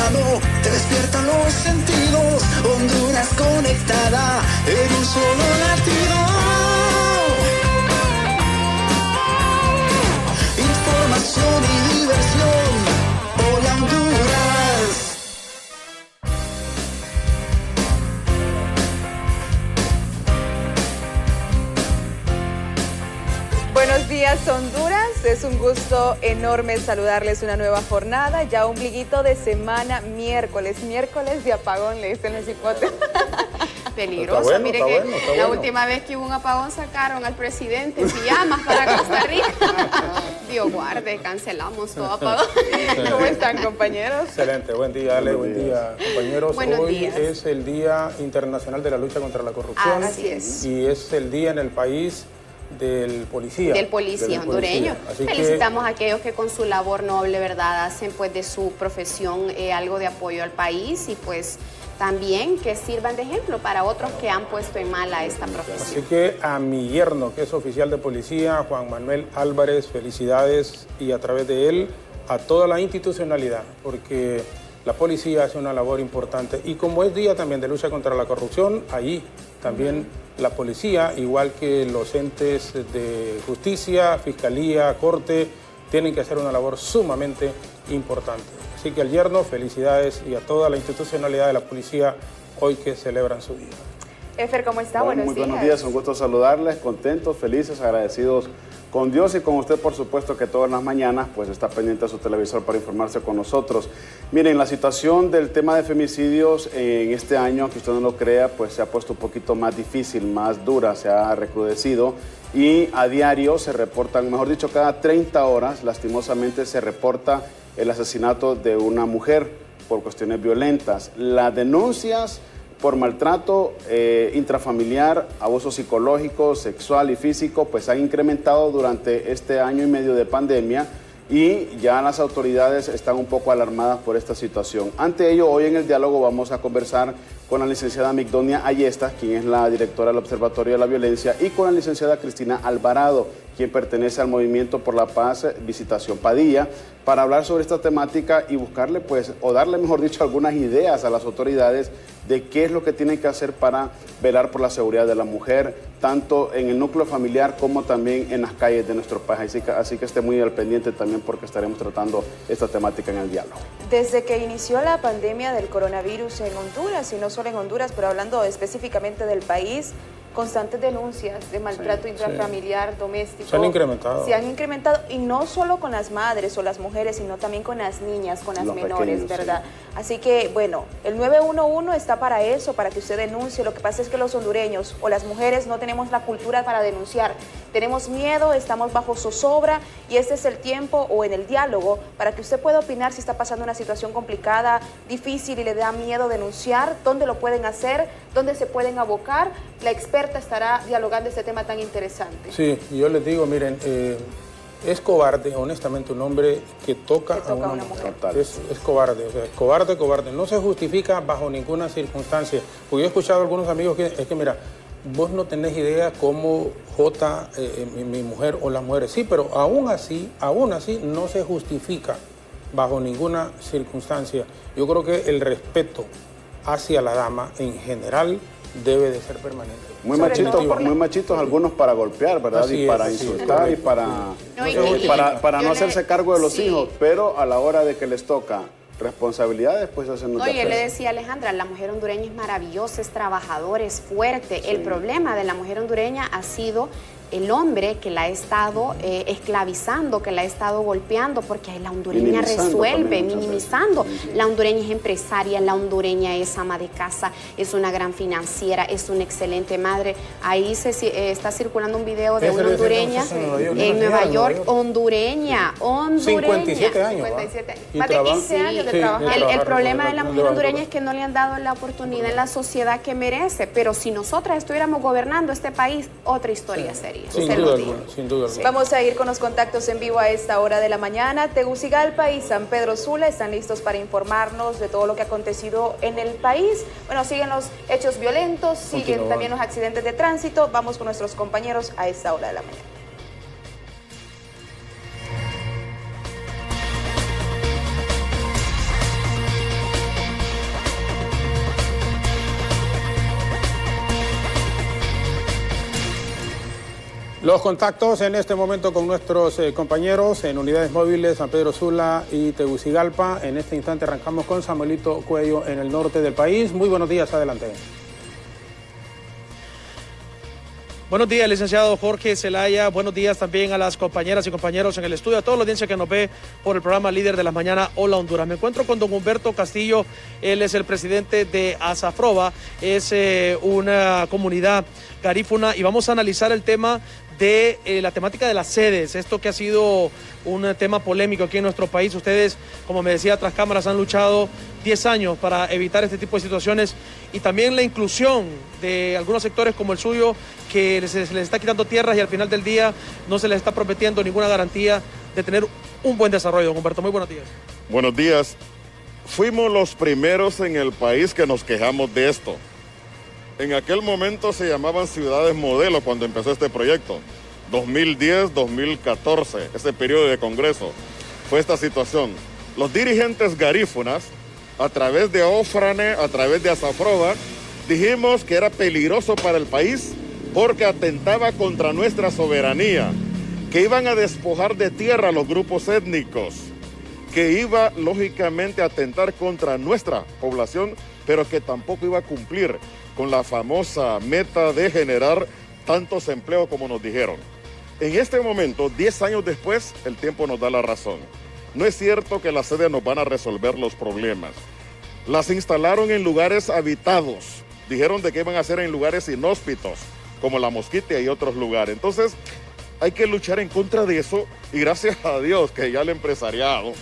lado, te despierta los sentidos. Honduras conectada en un solo latido. Información y diversión. Hola Honduras. Buenos días, Honduras. Es un gusto enorme saludarles una nueva jornada, ya ombliguito de semana, miércoles de apagón, le dicen los hipotes. Peligroso, bueno, mire está que bueno, está la bueno. última vez que hubo un apagón sacaron al presidente pijamas para Costa Rica. Dios guarde, cancelamos todo apagón. ¿Cómo están, compañeros? Excelente, buen día Ale, buen día compañeros. Buenos Hoy días. es el Día Internacional de la Lucha contra la Corrupción. Así es. Y es el día en el país del policía. Del policía hondureño. Así Felicitamos a aquellos que con su labor noble, ¿verdad?, hacen pues de su profesión algo de apoyo al país y pues también que sirvan de ejemplo para otros que han puesto en mal a esta profesión. Así que a mi yerno, que es oficial de policía, Juan Manuel Álvarez, felicidades, y a través de él a toda la institucionalidad, porque la policía hace una labor importante. Y como es día también de lucha contra la corrupción, allí también la policía, igual que los entes de justicia, fiscalía, corte, tienen que hacer una labor sumamente importante. Así que al yerno, felicidades, y a toda la institucionalidad de la policía hoy que celebran su día. Efer, ¿cómo está? Bueno, muy buenos días, un gusto saludarles, contentos, felices, agradecidos con Dios y con usted, por supuesto, que todas las mañanas pues está pendiente de su televisor para informarse con nosotros. Miren, la situación del tema de femicidios en este año, aunque usted no lo crea, pues se ha puesto un poquito más difícil, más dura, se ha recrudecido y a diario se reportan, mejor dicho, cada 30 horas, lastimosamente se reporta el asesinato de una mujer por cuestiones violentas. Las denuncias por maltrato intrafamiliar, abuso psicológico, sexual y físico, pues han incrementado durante este año y medio de pandemia y ya las autoridades están un poco alarmadas por esta situación. Ante ello, hoy en el diálogo vamos a conversar con la licenciada Migdonia Ayestas, quien es la directora del Observatorio de la Violencia, y con la licenciada Cristina Alvarado, quien pertenece al Movimiento por la Paz Visitación Padilla, para hablar sobre esta temática y buscarle, pues, o darle, mejor dicho, algunas ideas a las autoridades de qué es lo que tienen que hacer para velar por la seguridad de la mujer, tanto en el núcleo familiar como también en las calles de nuestro país. Así que esté muy al pendiente también, porque estaremos tratando esta temática en el diálogo. Desde que inició la pandemia del coronavirus en Honduras, y no solo en Honduras, pero hablando específicamente del país, constantes denuncias de maltrato intrafamiliar, doméstico. Se han incrementado. Se han incrementado, y no solo con las madres o las mujeres, sino también con las niñas, con las menores, pequeños, ¿verdad? Sí. Así que, bueno, el 911 está para eso, para que usted denuncie. Lo que pasa es que los hondureños o las mujeres no tenemos la cultura para denunciar. Tenemos miedo, estamos bajo zozobra, y este es el tiempo, o en el diálogo, para que usted pueda opinar si está pasando una situación complicada, difícil, y le da miedo denunciar, dónde lo pueden hacer, dónde se pueden abocar. La experta estará dialogando este tema tan interesante. Sí, yo les digo, miren, es cobarde, honestamente, un hombre que toca a una mujer. Es cobarde, o sea, es cobarde. No se justifica bajo ninguna circunstancia. Porque yo he escuchado a algunos amigos que, es que mira, vos no tenés idea cómo Jota, mi mujer o las mujeres. Sí, pero aún así no se justifica bajo ninguna circunstancia. Yo creo que el respeto hacia la dama en general debe de ser permanente. Muy machitos algunos para golpear, ¿verdad? Así y para insultar y para no hacerse cargo de los hijos, pero a la hora de que les toca responsabilidades, pues hacen No, y él le decía a Alejandra, la mujer hondureña es maravillosa, es trabajadora, es fuerte. Sí. El problema de la mujer hondureña ha sido el hombre que la ha estado esclavizando, que la ha estado golpeando, porque la hondureña resuelve, minimizando. La hondureña es empresaria, la hondureña es ama de casa, es una gran financiera, es una excelente madre. Ahí está circulando un video de una hondureña en Nueva York, hondureña. 57 años. Más de 15 años de trabajar. El problema de la mujer hondureña es que no le han dado la oportunidad en la sociedad que merece, pero si nosotras estuviéramos gobernando este país, otra historia sería. Sin duda alguna, sin duda alguna. Vamos a ir con los contactos en vivo a esta hora de la mañana. Tegucigalpa y San Pedro Sula están listos para informarnos de todo lo que ha acontecido en el país. Bueno, siguen los hechos violentos, siguen también los accidentes de tránsito. Vamos con nuestros compañeros a esta hora de la mañana. Los contactos en este momento con nuestros compañeros en unidades móviles San Pedro Sula y Tegucigalpa. En este instante arrancamos con Samuelito Cuello en el norte del país. Muy buenos días, adelante. Buenos días, licenciado Jorge Zelaya. Buenos días también a las compañeras y compañeros en el estudio, a toda la audiencia que nos ve por el programa Líder de las Mañanas Hola Honduras. Me encuentro con don Humberto Castillo. Él es el presidente de Azafroba. Es una comunidad garífuna y vamos a analizar el tema de la temática de las sedes, esto que ha sido un tema polémico aquí en nuestro país. Ustedes, como me decía, tras cámaras han luchado 10 años para evitar este tipo de situaciones y también la inclusión de algunos sectores como el suyo, que se les está quitando tierras y al final del día no se les está prometiendo ninguna garantía de tener un buen desarrollo. Don Humberto, muy buenos días. Buenos días. Fuimos los primeros en el país que nos quejamos de esto. En aquel momento se llamaban ciudades modelo cuando empezó este proyecto. 2010-2014, ese periodo de congreso, fue esta situación. Los dirigentes garífunas, a través de Ofrane, a través de Azafroba, dijimos que era peligroso para el país porque atentaba contra nuestra soberanía, que iban a despojar de tierra a los grupos étnicos, que iba lógicamente a atentar contra nuestra población, pero que tampoco iba a cumplir con la famosa meta de generar tantos empleos como nos dijeron. En este momento, 10 años después, el tiempo nos da la razón. No es cierto que las sedes nos van a resolver los problemas. Las instalaron en lugares habitados. Dijeron de que iban a ser en lugares inhóspitos, como La Mosquita y otros lugares. Entonces, hay que luchar en contra de eso y gracias a Dios que ya el empresariado,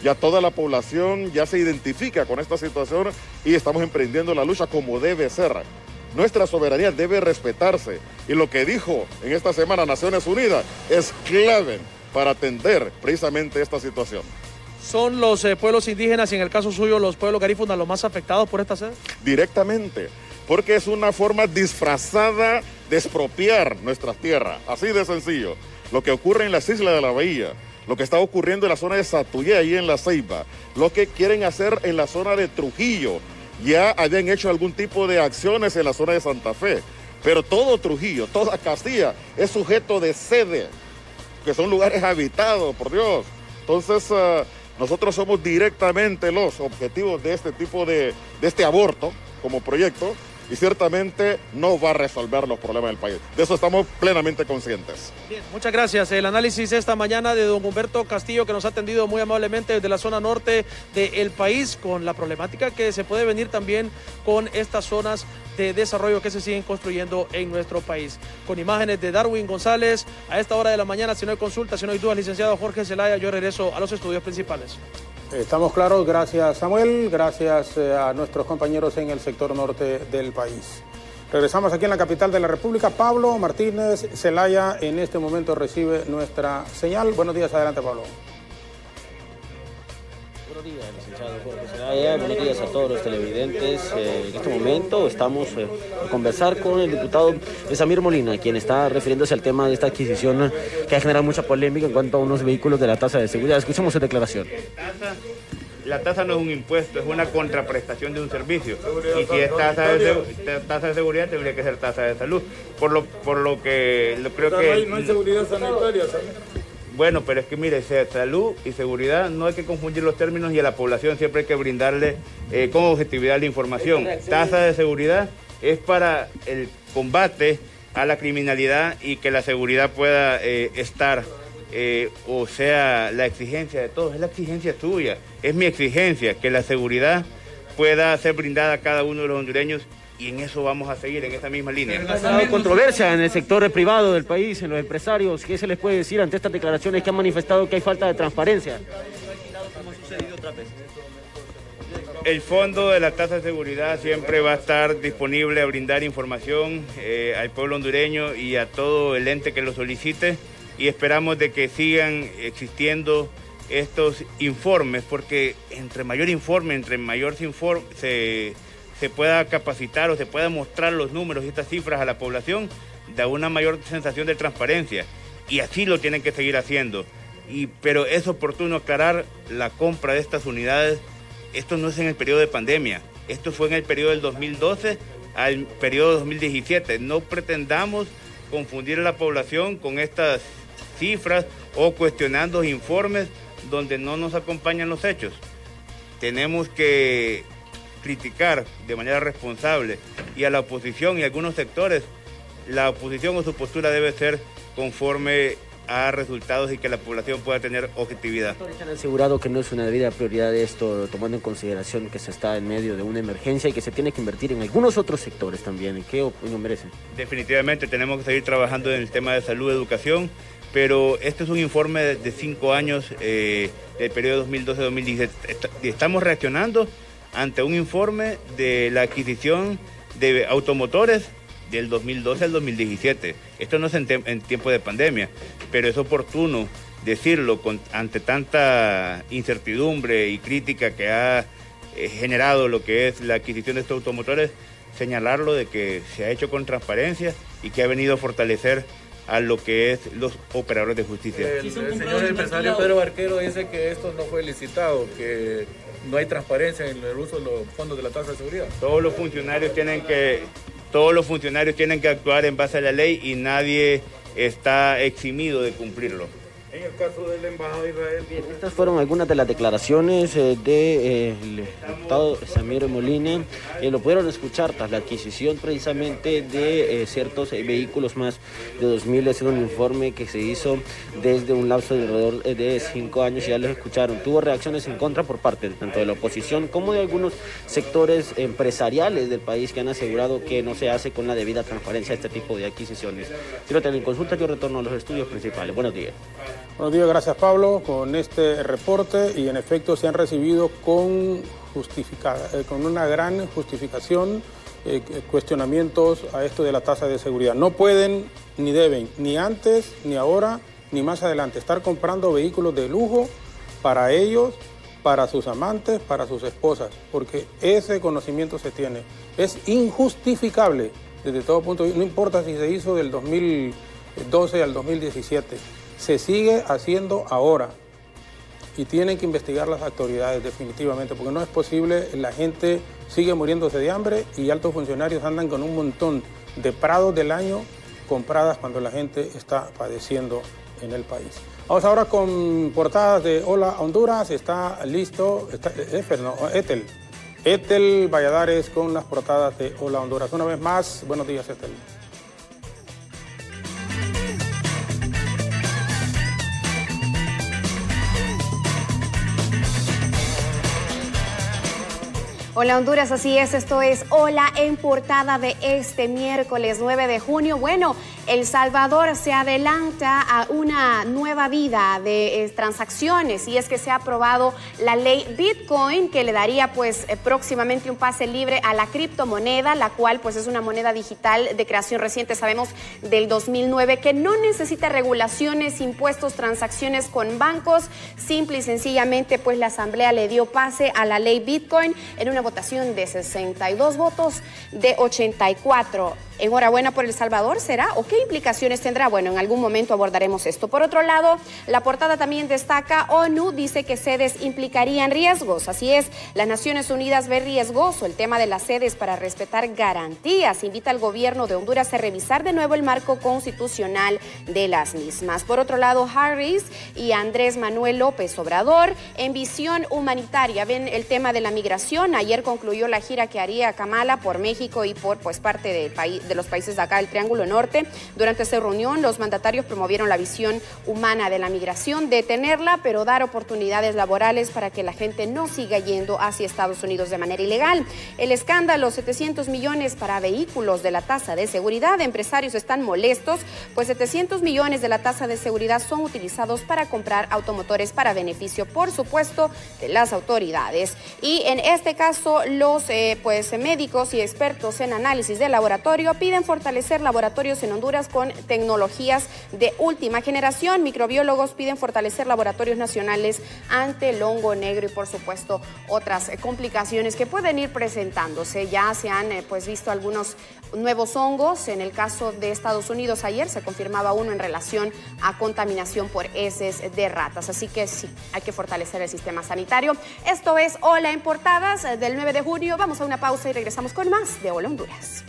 ya toda la población ya se identifica con esta situación y estamos emprendiendo la lucha como debe ser. Nuestra soberanía debe respetarse y lo que dijo en esta semana Naciones Unidas es clave para atender precisamente esta situación. ¿Son los pueblos indígenas y en el caso suyo los pueblos garífunas los más afectados por esta sede? Directamente, porque es una forma disfrazada de expropiar nuestras tierras, así de sencillo. Lo que ocurre en las islas de la Bahía, lo que está ocurriendo en la zona de Satuyé, ahí en La Ceiba, lo que quieren hacer en la zona de Trujillo, ya habían hecho algún tipo de acciones en la zona de Santa Fe, pero todo Trujillo, toda Castilla es sujeto de sede, que son lugares habitados, por Dios. Entonces, nosotros somos directamente los objetivos de este tipo de este aborto como proyecto y ciertamente no va a resolver los problemas del país. De eso estamos plenamente conscientes. Bien, muchas gracias. El análisis esta mañana de don Humberto Castillo, que nos ha atendido muy amablemente desde la zona norte del país, con la problemática que se puede venir también con estas zonas de desarrollo que se siguen construyendo en nuestro país. Con imágenes de Darwin González, a esta hora de la mañana, si no hay consulta, si no hay dudas, licenciado Jorge Zelaya, yo regreso a los estudios principales. Estamos claros, gracias Samuel, gracias a nuestros compañeros en el sector norte del país. Regresamos aquí en la capital de la República. Pablo Martínez Zelaya en este momento recibe nuestra señal. Buenos días, adelante Pablo. Buenos días, licenciado Jorge Zelaya. Buenos días a todos los televidentes. En este momento estamos a conversar con el diputado Samir Molina, quien está refiriéndose al tema de esta adquisición que ha generado mucha polémica en cuanto a unos vehículos de la tasa de seguridad. Escuchemos su declaración. La tasa no es un impuesto, es una contraprestación de un servicio. Y si es tasa de seguridad, tendría que ser tasa de salud. Por lo que creo que... No hay seguridad sanitaria, ¿sabes? Bueno, pero es que mire, salud y seguridad no hay que confundir los términos y a la población siempre hay que brindarle con objetividad la información. Tasa de seguridad es para el combate a la criminalidad y que la seguridad pueda estar, o sea, la exigencia de todos, es la exigencia tuya, es mi exigencia, que la seguridad pueda ser brindada a cada uno de los hondureños. Y en eso vamos a seguir, en esta misma línea. Ha habido controversia en el sector privado del país, en los empresarios. ¿Qué se les puede decir ante estas declaraciones que han manifestado que hay falta de transparencia? El fondo de la tasa de seguridad siempre va a estar disponible a brindar información al pueblo hondureño y a todo el ente que lo solicite. Y esperamos de que sigan existiendo estos informes, porque entre mayor informe, entre mayor se pueda capacitar o se pueda mostrar los números y estas cifras a la población, da una mayor sensación de transparencia y así lo tienen que seguir haciendo. Pero es oportuno aclarar la compra de estas unidades. Esto no es en el periodo de pandemia, esto fue en el periodo del 2012 al periodo 2017. No pretendamos confundir a la población con estas cifras o cuestionando informes donde no nos acompañan los hechos. Tenemos que criticar de manera responsable, y a la oposición y a algunos sectores, la oposición o su postura debe ser conforme a resultados y que la población pueda tener objetividad. ¿Han asegurado que no es una debida prioridad esto, tomando en consideración que se está en medio de una emergencia y que se tiene que invertir en algunos otros sectores también? ¿Qué opinión merecen? Definitivamente tenemos que seguir trabajando en el tema de salud y educación, pero este es un informe de 5 años del periodo 2012-2017. Estamos reaccionando ante un informe de la adquisición de automotores del 2012 al 2017. Esto no es en tiempo de pandemia, pero es oportuno decirlo ante tanta incertidumbre y crítica que ha generado lo que es la adquisición de estos automotores, señalarlo de que se ha hecho con transparencia y que ha venido a fortalecer a lo que es los operadores de justicia. El señor empresario Pedro Barquero dice que esto no fue licitado, que no hay transparencia en el uso de los fondos de la tasa de seguridad. Todos los funcionarios tienen que actuar en base a la ley y nadie está eximido de cumplirlo. En el caso del embajador de Israel... Bien, estas fueron algunas de las declaraciones del diputado Samir Molina. Lo pudieron escuchar tras la adquisición precisamente de ciertos vehículos, más de 2.000. Es un informe que se hizo desde un lapso de alrededor de 5 años, y ya lo escucharon. Tuvo reacciones en contra por parte tanto de la oposición como de algunos sectores empresariales del país que han asegurado que no se hace con la debida transparencia este tipo de adquisiciones. Si no tienen consulta, yo retorno a los estudios principales. Buenos días. Buenos días, gracias Pablo, con este reporte, y en efecto se han recibido con una gran justificación cuestionamientos a esto de la tasa de seguridad. No pueden ni deben, ni antes, ni ahora, ni más adelante, estar comprando vehículos de lujo para ellos, para sus amantes, para sus esposas, porque ese conocimiento se tiene. Es injustificable desde todo punto de vista, no importa si se hizo del 2012 al 2017. Se sigue haciendo ahora y tienen que investigar las autoridades definitivamente, porque no es posible, la gente sigue muriéndose de hambre y altos funcionarios andan con un montón de prados del año compradas cuando la gente está padeciendo en el país. Vamos ahora con portadas de Hola Honduras. Está listo, Etel Valladares con las portadas de Hola Honduras. Una vez más, buenos días, Etel. Hola Honduras, así es, esto es Hola en portada de este miércoles 9 de junio. Bueno, El Salvador se adelanta a una nueva vida de transacciones, y es que se ha aprobado la ley Bitcoin, que le daría pues próximamente un pase libre a la criptomoneda, la cual pues es una moneda digital de creación reciente, sabemos del 2009, que no necesita regulaciones, impuestos, transacciones con bancos. Simple y sencillamente pues la Asamblea le dio pase a la ley Bitcoin en una votación de 62 votos de 84. Enhorabuena por El Salvador, ¿será? ¿O qué implicaciones tendrá? Bueno, en algún momento abordaremos esto. Por otro lado, la portada también destaca, ONU dice que sedes implicarían riesgos. Así es, las Naciones Unidas ve riesgoso el tema de las sedes para respetar garantías. Invita al gobierno de Honduras a revisar de nuevo el marco constitucional de las mismas. Por otro lado, Harris y Andrés Manuel López Obrador en visión humanitaria ven el tema de la migración. Ayer concluyó la gira que haría Kamala por México y por pues parte del país, de los países de acá del Triángulo Norte. Durante esta reunión, los mandatarios promovieron la visión humana de la migración, detenerla, pero dar oportunidades laborales para que la gente no siga yendo hacia Estados Unidos de manera ilegal. El escándalo, 700 millones para vehículos de la tasa de seguridad. Empresarios están molestos, pues 700 millones de la tasa de seguridad son utilizados para comprar automotores para beneficio, por supuesto, de las autoridades. Y en este caso, los médicos y expertos en análisis de laboratorio piden fortalecer laboratorios en Honduras con tecnologías de última generación. Microbiólogos piden fortalecer laboratorios nacionales ante el hongo negro y, por supuesto, otras complicaciones que pueden ir presentándose. Ya se han visto algunos nuevos hongos. En el caso de Estados Unidos, ayer se confirmaba uno en relación a contaminación por heces de ratas. Así que sí, hay que fortalecer el sistema sanitario. Esto es Hola en Portadas del 9 de junio. Vamos a una pausa y regresamos con más de Hola Honduras.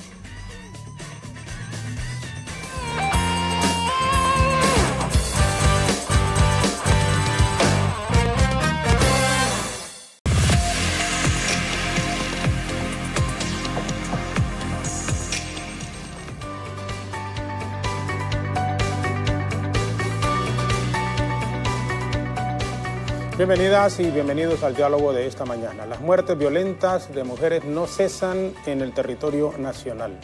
Bienvenidas y bienvenidos al diálogo de esta mañana. Las muertes violentas de mujeres no cesan en el territorio nacional.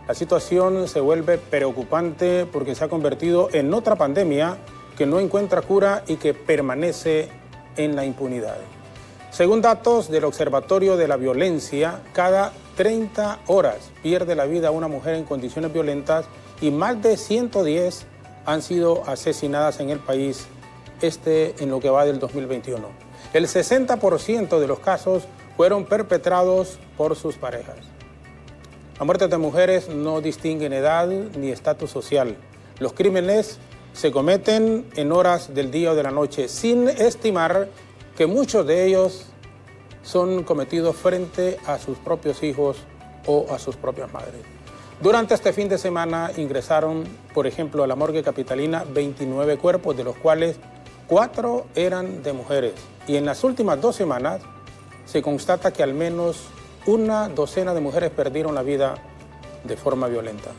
La situación se vuelve preocupante porque se ha convertido en otra pandemia que no encuentra cura y que permanece en la impunidad. Según datos del Observatorio de la Violencia, cada 30 horas pierde la vida una mujer en condiciones violentas y más de 110 han sido asesinadas en el país en lo que va del 2021. El 60% de los casos fueron perpetrados por sus parejas. Las muertes de mujeres no distinguen edad ni estatus social. Los crímenes se cometen en horas del día o de la noche, sin estimar que muchos de ellos son cometidos frente a sus propios hijos o a sus propias madres. Durante este fin de semana ingresaron, por ejemplo, a la morgue capitalina 29 cuerpos, de los cuales 4 eran de mujeres. Y en las últimas 2 semanas se constata que al menos una docena de mujeres perdieron la vida de forma violenta.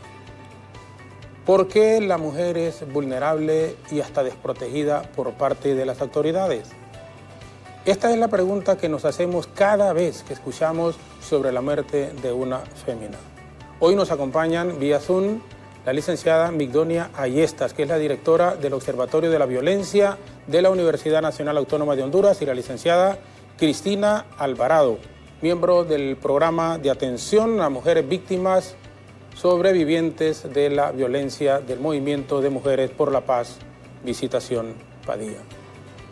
¿Por qué la mujer es vulnerable y hasta desprotegida por parte de las autoridades? Esta es la pregunta que nos hacemos cada vez que escuchamos sobre la muerte de una fémina. Hoy nos acompañan vía Zoom la licenciada Migdonia Ayestas, que es la directora del Observatorio de la Violencia de la Universidad Nacional Autónoma de Honduras, y la licenciada Cristina Alvarado, miembro del programa de atención a mujeres víctimas sobrevivientes de la violencia del Movimiento de Mujeres por la Paz, Visitación Padilla.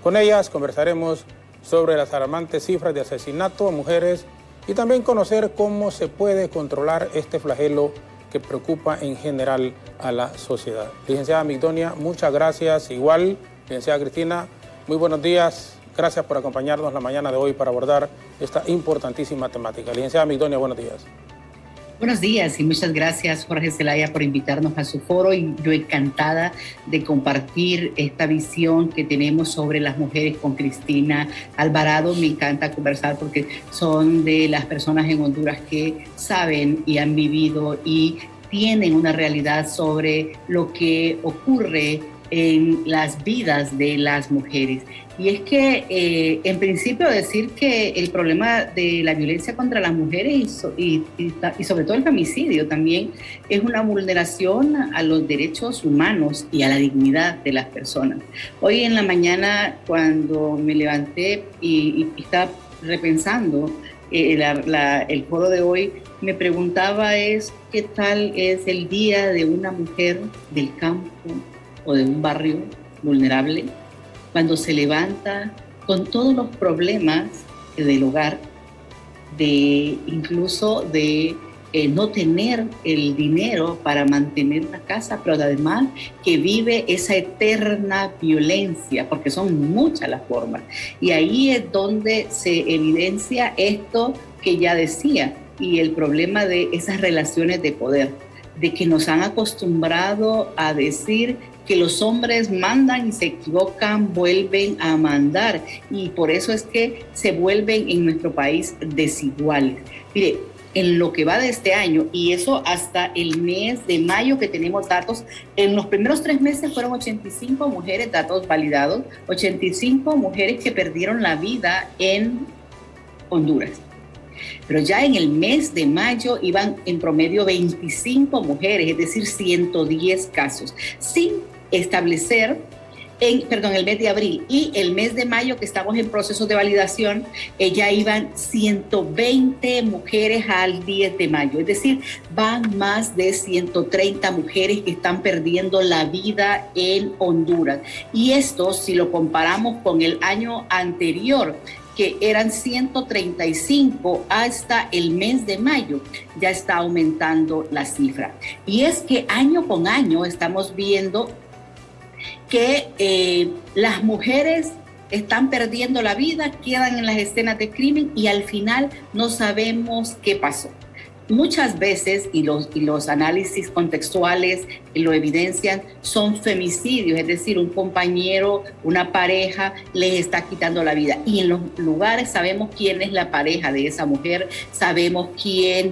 Con ellas conversaremos sobre las alarmantes cifras de asesinato a mujeres y también conocer cómo se puede controlar este flagelo que preocupa en general a la sociedad. Licenciada Migdonia, muchas gracias. Igual, licenciada Cristina, muy buenos días. Gracias por acompañarnos la mañana de hoy para abordar esta importantísima temática. Licenciada Migdonia, buenos días. Buenos días y muchas gracias, Jorge Zelaya, por invitarnos a su foro, y yo encantada de compartir esta visión que tenemos sobre las mujeres con Cristina Alvarado. Me encanta conversar porque son de las personas en Honduras que saben y han vivido y tienen una realidad sobre lo que ocurre en las vidas de las mujeres. Y es que, en principio, decir que el problema de la violencia contra las mujeres y sobre todo el femicidio también es una vulneración a los derechos humanos y a la dignidad de las personas. Hoy en la mañana, cuando me levanté y estaba repensando el foro de hoy, me preguntaba qué tal es el día de una mujer del campo o de un barrio vulnerable, cuando se levanta con todos los problemas del hogar, incluso de no tener el dinero para mantener una casa, pero además que vive esa eterna violencia, porque son muchas las formas. Y ahí es donde se evidencia esto que ya decía, y el problema de esas relaciones de poder, de que nos han acostumbrado a decir que los hombres mandan y se equivocan, vuelven a mandar, y por eso es que se vuelven en nuestro país desiguales. Mire, en lo que va de este año, y eso hasta el mes de mayo que tenemos datos, en los primeros 3 meses fueron 85 mujeres, datos validados, 85 mujeres que perdieron la vida en Honduras. Pero ya en el mes de mayo iban en promedio 25 mujeres, es decir, 110 casos, sin establecer, el mes de abril y el mes de mayo, que estamos en proceso de validación, ya iban 120 mujeres al 10 de mayo, es decir, van más de 130 mujeres que están perdiendo la vida en Honduras. Y esto, si lo comparamos con el año anterior, que eran 135 hasta el mes de mayo, ya está aumentando la cifra. Y es que año con año estamos viendo que las mujeres están perdiendo la vida, quedan en las escenas de crimen y al final no sabemos qué pasó. muchas veces, y los análisis contextuales lo evidencian, son femicidios, es decir, un compañero, una pareja les está quitando la vida. Y en los lugares sabemos quién es la pareja de esa mujer, sabemos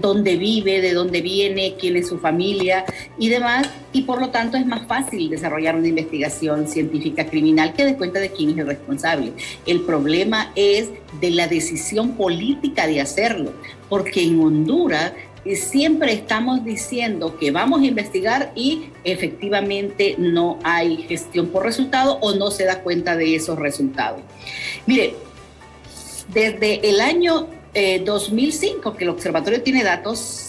dónde vive, de dónde viene, quién es su familia y demás, y por lo tanto es más fácil desarrollar una investigación científica criminal que dé cuenta de quién es el responsable. El problema es de la decisión política de hacerlo, porque en Honduras siempre estamos diciendo que vamos a investigar y efectivamente no hay gestión por resultado o no se da cuenta de esos resultados. Mire, desde el año 2005, que el observatorio tiene datos,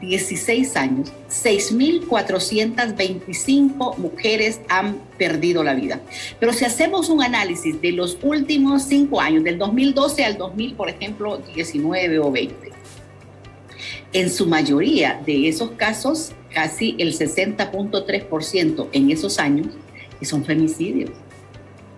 16 años, 6.425 mujeres han perdido la vida. Pero si hacemos un análisis de los últimos 5 años, del 2012 al 2000, por ejemplo, 19 o 20, en su mayoría de esos casos, casi el 60.3% en esos años, son femicidios.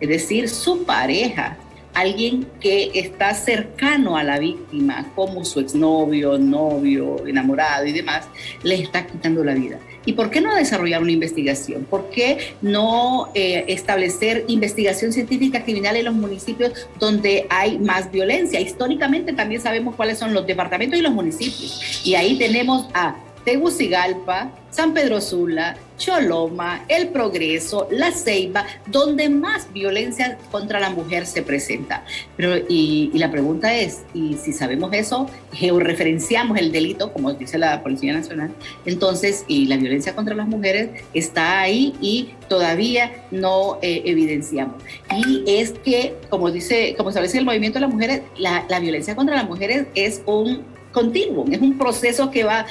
Es decir, su pareja, alguien que está cercano a la víctima, como su exnovio, novio, enamorado y demás, le está quitando la vida. ¿Y por qué no desarrollar una investigación? ¿Por qué no establecer investigación científica criminal en los municipios donde hay más violencia? Históricamente también sabemos cuáles son los departamentos y los municipios. Y ahí tenemos a Tegucigalpa, San Pedro Sula, Choloma, El Progreso, La Ceiba, donde más violencia contra la mujer se presenta. Pero, y la pregunta es, y si sabemos eso, georreferenciamos el delito, como dice la Policía Nacional, entonces, y la violencia contra las mujeres está ahí y todavía no evidenciamos. Y es que, como establece el movimiento de las mujeres, la violencia contra las mujeres es un continuo, es un proceso que va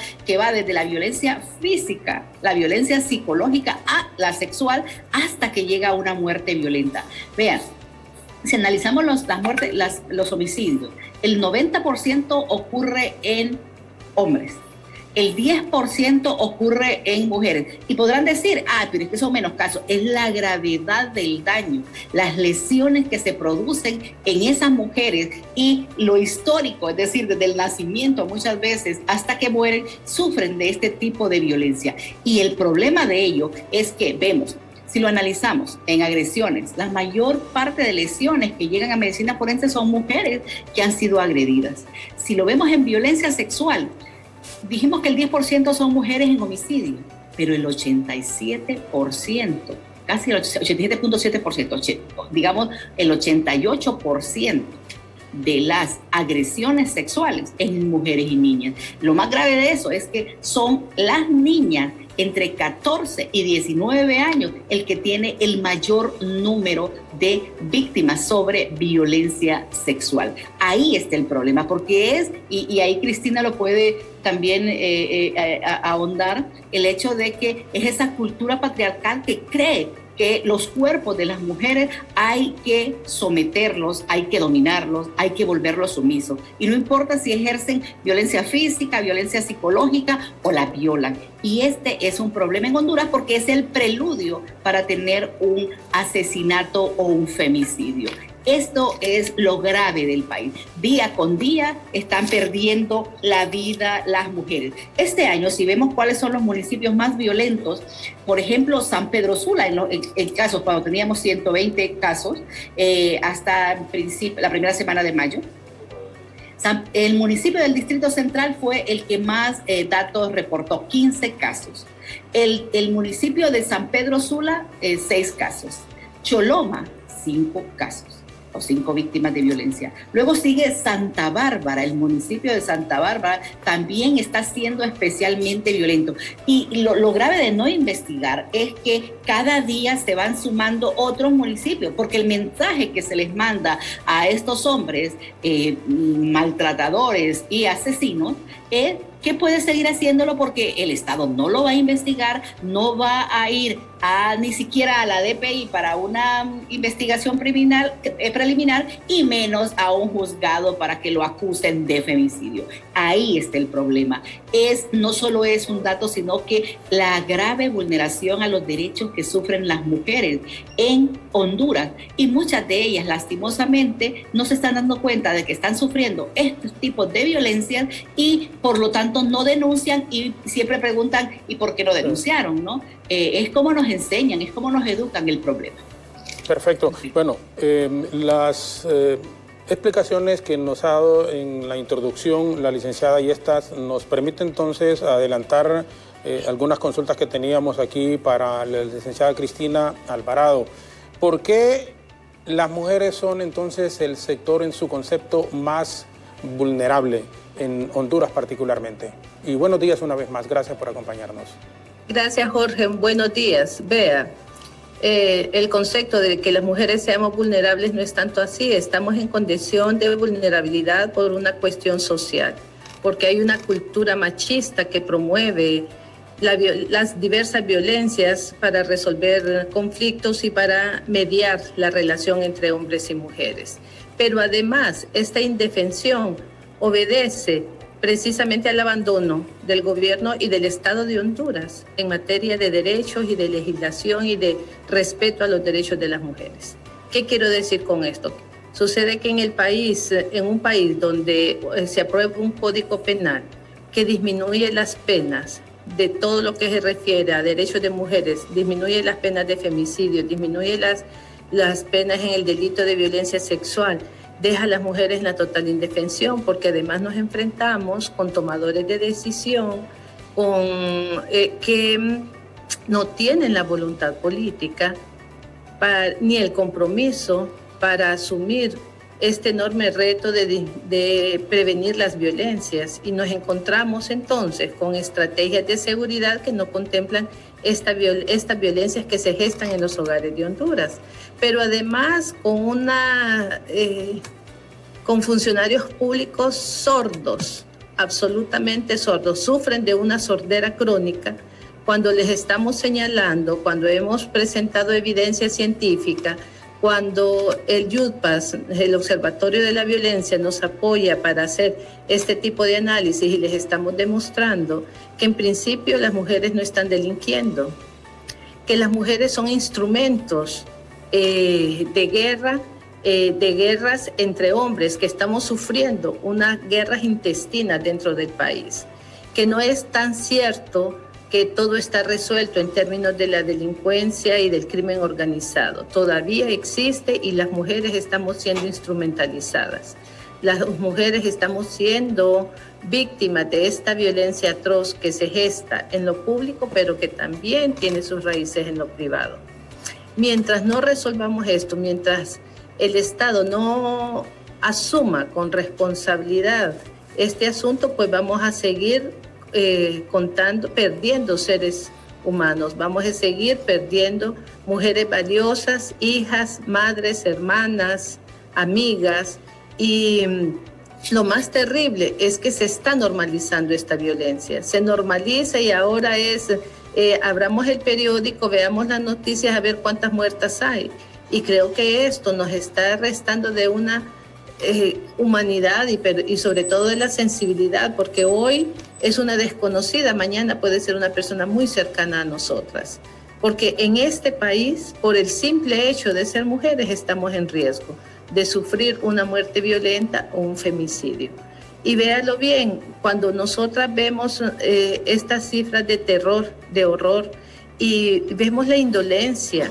desde la violencia física, la violencia psicológica a la sexual, hasta que llega a una muerte violenta. Vean, si analizamos los homicidios, el 90% ocurre en hombres, el 10% ocurre en mujeres. Y podrán decir, pero es que son menos casos. Es la gravedad del daño, las lesiones que se producen en esas mujeres y lo histórico, es decir, desde el nacimiento muchas veces hasta que mueren, sufren de este tipo de violencia. Y el problema de ello es que vemos, si lo analizamos en agresiones, la mayor parte de lesiones que llegan a medicina forense son mujeres que han sido agredidas. Si lo vemos en violencia sexual, dijimos que el 10% son mujeres en homicidio, pero el 87%, casi el 87.7%, digamos el 88% de las agresiones sexuales en mujeres y niñas. Lo más grave de eso es que son las niñas entre 14 y 19 años el que tiene el mayor número de víctimas sobre violencia sexual. Ahí está el problema, porque y ahí Cristina lo puede también ahondar, el hecho de que es esa cultura patriarcal que cree que los cuerpos de las mujeres hay que someterlos, hay que dominarlos, hay que volverlos sumisos. Y no importa si ejercen violencia física, violencia psicológica o la violan. Y este es un problema en Honduras porque es el preludio para tener un asesinato o un femicidio. Esto es lo grave del país. Día con día están perdiendo la vida las mujeres. Este año, si vemos cuáles son los municipios más violentos, por ejemplo, San Pedro Sula, en casos, cuando teníamos 120 casos, hasta la primera semana de mayo, el municipio del Distrito Central fue el que más datos reportó, 15 casos. El municipio de San Pedro Sula, 6 casos. Choloma, 5 casos. 5 víctimas de violencia. Luego sigue Santa Bárbara, el municipio de Santa Bárbara también está siendo especialmente violento. Y lo grave de no investigar es que cada día se van sumando otros municipios, porque el mensaje que se les manda a estos hombres maltratadores y asesinos es que puede seguir haciéndolo porque el Estado no lo va a investigar, no va a ir ni siquiera a la DPI para una investigación preliminar y menos a un juzgado para que lo acusen de femicidio. Ahí está el problema. No solo es un dato, sino que la grave vulneración a los derechos que sufren las mujeres en Honduras, y muchas de ellas lastimosamente no se están dando cuenta de que están sufriendo estos tipos de violencias y por lo tanto tanto no denuncian y siempre preguntan ¿y por qué no denunciaron? ¿No? Es como nos enseñan, es como nos educan el problema. Perfecto. Bueno, las explicaciones que nos ha dado en la introducción la licenciada y estas nos permiten entonces adelantar algunas consultas que teníamos aquí para la licenciada Cristina Alvarado. ¿Por qué las mujeres son entonces el sector en su concepto más vulnerable en Honduras particularmente? Y buenos días una vez más, gracias por acompañarnos. Gracias, Jorge, buenos días. Vea, el concepto de que las mujeres seamos vulnerables no es tanto así, estamos en condición de vulnerabilidad por una cuestión social, porque hay una cultura machista que promueve las diversas violencias para resolver conflictos y para mediar la relación entre hombres y mujeres. Pero además, esta indefensión obedece precisamente al abandono del gobierno y del Estado de Honduras en materia de derechos y de legislación y de respeto a los derechos de las mujeres. ¿Qué quiero decir con esto? Sucede que en un país donde se aprueba un código penal que disminuye las penas de todo lo que se refiere a derechos de mujeres, disminuye las penas de femicidio, disminuye las penas en el delito de violencia sexual, deja a las mujeres en la total indefensión, porque además nos enfrentamos con tomadores de decisión que no tienen la voluntad política ni el compromiso para asumir este enorme reto de prevenir las violencias, y nos encontramos entonces con estrategias de seguridad que no contemplan estas violencias que se gestan en los hogares de Honduras, pero además con funcionarios públicos sordos, absolutamente sordos, sufren de una sordera crónica cuando les estamos señalando, cuando hemos presentado evidencia científica, cuando el YUDPAS, el Observatorio de la Violencia, nos apoya para hacer este tipo de análisis y les estamos demostrando que en principio las mujeres no están delinquiendo, que las mujeres son instrumentos de guerras entre hombres, que estamos sufriendo unas guerras intestinas dentro del país, que no es tan cierto que todo está resuelto en términos de la delincuencia y del crimen organizado. Todavía existe y las mujeres estamos siendo instrumentalizadas. Las mujeres estamos siendo víctimas de esta violencia atroz que se gesta en lo público, pero que también tiene sus raíces en lo privado. Mientras no resolvamos esto, mientras el Estado no asuma con responsabilidad este asunto, pues vamos a seguir perdiendo seres humanos, vamos a seguir perdiendo mujeres valiosas, hijas, madres, hermanas, amigas, y lo más terrible es que se está normalizando esta violencia, se normaliza y ahora abramos el periódico, veamos las noticias a ver cuántas muertas hay, y creo que esto nos está restando de una humanidad y sobre todo de la sensibilidad, porque hoy es una desconocida, mañana puede ser una persona muy cercana a nosotras, porque en este país, por el simple hecho de ser mujeres, estamos en riesgo de sufrir una muerte violenta o un femicidio. Y véalo bien, cuando nosotras vemos estas cifras de terror, de horror, y vemos la indolencia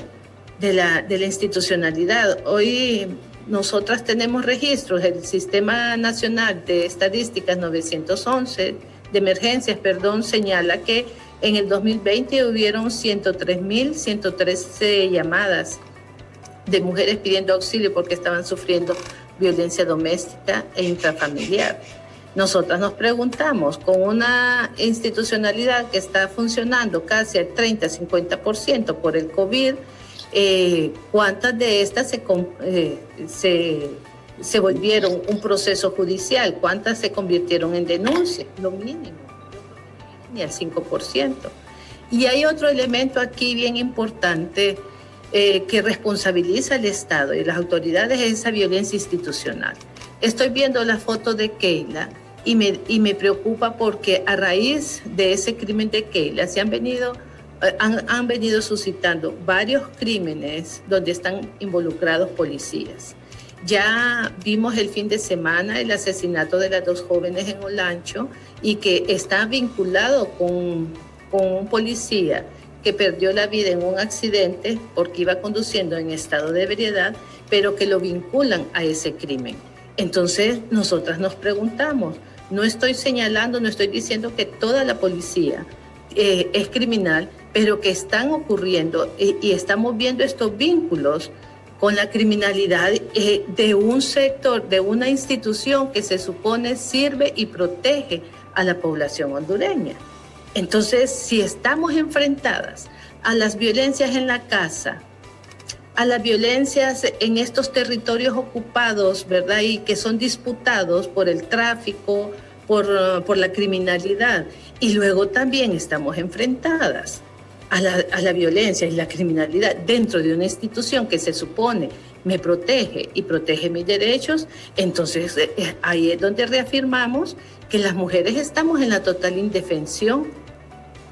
de la institucionalidad. Hoy nosotras tenemos registros, el Sistema Nacional de Estadísticas 911, de emergencias, señala que en el 2020 hubieron 103.113 llamadas de mujeres pidiendo auxilio porque estaban sufriendo violencia doméstica e intrafamiliar. Nosotras nos preguntamos, con una institucionalidad que está funcionando casi al 30-50% por el COVID, ¿cuántas de estas se volvieron un proceso judicial? ¿Cuántas se convirtieron en denuncia? Lo mínimo, ni al 5%. Y hay otro elemento aquí bien importante que responsabiliza al Estado y las autoridades, es esa violencia institucional. Estoy viendo la foto de Keila y me preocupa porque a raíz de ese crimen de Keila han venido suscitando varios crímenes donde están involucrados policías. Ya vimos el fin de semana el asesinato de las 2 jóvenes en Olancho y que está vinculado con un policía que perdió la vida en un accidente porque iba conduciendo en estado de ebriedad, pero que lo vinculan a ese crimen. Entonces, nosotras nos preguntamos, no estoy señalando, no estoy diciendo que toda la policía es criminal, pero que están ocurriendo y estamos viendo estos vínculos con la criminalidad de un sector, de una institución que se supone sirve y protege a la población hondureña. Entonces, si estamos enfrentadas a las violencias en la casa, a las violencias en estos territorios ocupados, ¿verdad? Y que son disputados por el tráfico, por la criminalidad, y luego también estamos enfrentadas a la violencia y la criminalidad dentro de una institución que se supone me protege y protege mis derechos, entonces ahí es donde reafirmamos que las mujeres estamos en la total indefensión,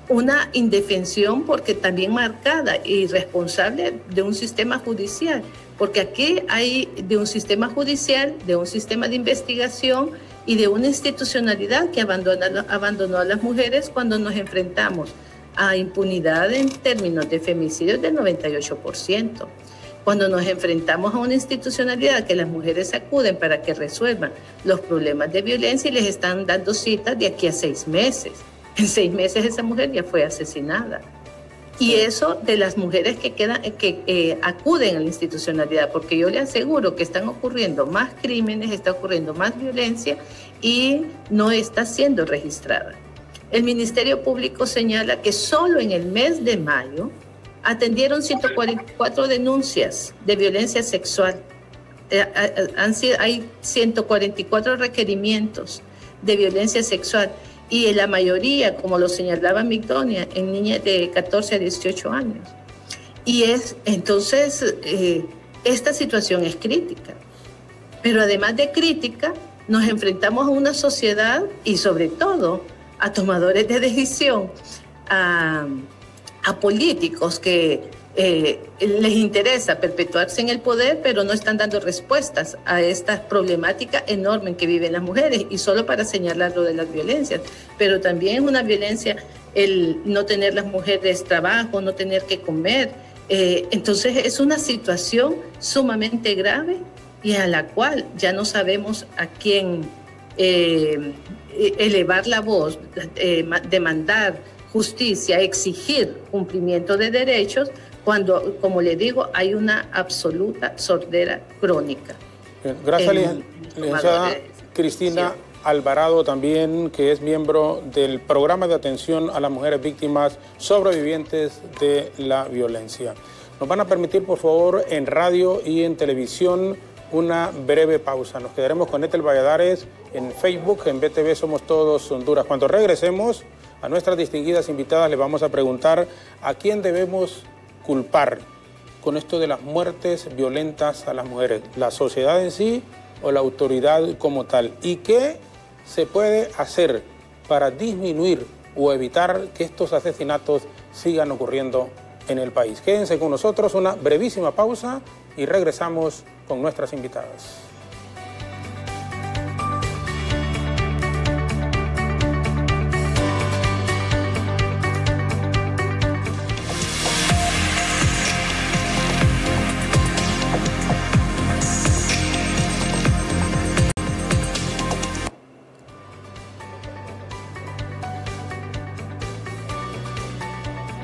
una indefensión porque también marcada y responsable de un sistema judicial, porque aquí hay de un sistema judicial, de un sistema de investigación y de una institucionalidad que abandonó a las mujeres cuando nos enfrentamos a impunidad en términos de femicidios del 98%. Cuando nos enfrentamos a una institucionalidad que las mujeres acuden para que resuelvan los problemas de violencia y les están dando citas de aquí a 6 meses. En 6 meses esa mujer ya fue asesinada. Y eso de las mujeres que acuden a la institucionalidad, porque yo le aseguro que están ocurriendo más crímenes, está ocurriendo más violencia y no está siendo registrada. El Ministerio Público señala que solo en el mes de mayo atendieron 144 denuncias de violencia sexual. Hay 144 requerimientos de violencia sexual y en la mayoría, como lo señalaba Migdonia, en niñas de 14 a 18 años. Y entonces esta situación es crítica. Pero además de crítica, nos enfrentamos a una sociedad y sobre todo a tomadores de decisión, a políticos que les interesa perpetuarse en el poder, pero no están dando respuestas a esta problemática enorme en que viven las mujeres, y solo para señalar lo de las violencias, pero también es una violencia el no tener las mujeres trabajo, no tener que comer. Entonces es una situación sumamente grave y a la cual ya no sabemos a quién elevar la voz, demandar justicia, exigir cumplimiento de derechos, cuando, como le digo, hay una absoluta sordera crónica. Bien, gracias, licenciada Cristina Alvarado, también, que es miembro del programa de atención a las mujeres víctimas sobrevivientes de la violencia. Nos van a permitir, por favor, en radio y en televisión, una breve pausa. Nos quedaremos con Ethel Valladares en Facebook, en BTV Somos Todos Honduras. Cuando regresemos, a nuestras distinguidas invitadas les vamos a preguntar a quién debemos culpar con esto de las muertes violentas a las mujeres, la sociedad en sí o la autoridad como tal, y qué se puede hacer para disminuir o evitar que estos asesinatos sigan ocurriendo en el país. Quédense con nosotros, una brevísima pausa y regresamos con nuestras invitadas.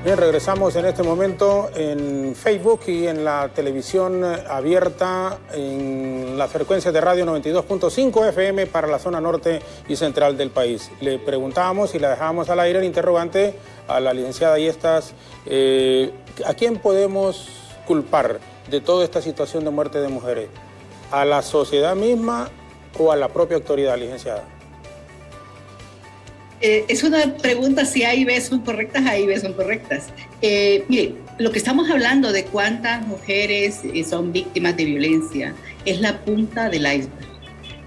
Bien, regresamos en este momento en Facebook y en la televisión abierta en la frecuencia de radio 92.5 FM para la zona norte y central del país. Le preguntábamos y la dejábamos al aire el interrogante a la licenciada Yestas, ¿a quién podemos culpar de toda esta situación de muerte de mujeres? ¿A la sociedad misma o a la propia autoridad, licenciada? Es una pregunta, si A y B son correctas, A y B son correctas. Mire, lo que estamos hablando de cuántas mujeres son víctimas de violencia es la punta del iceberg.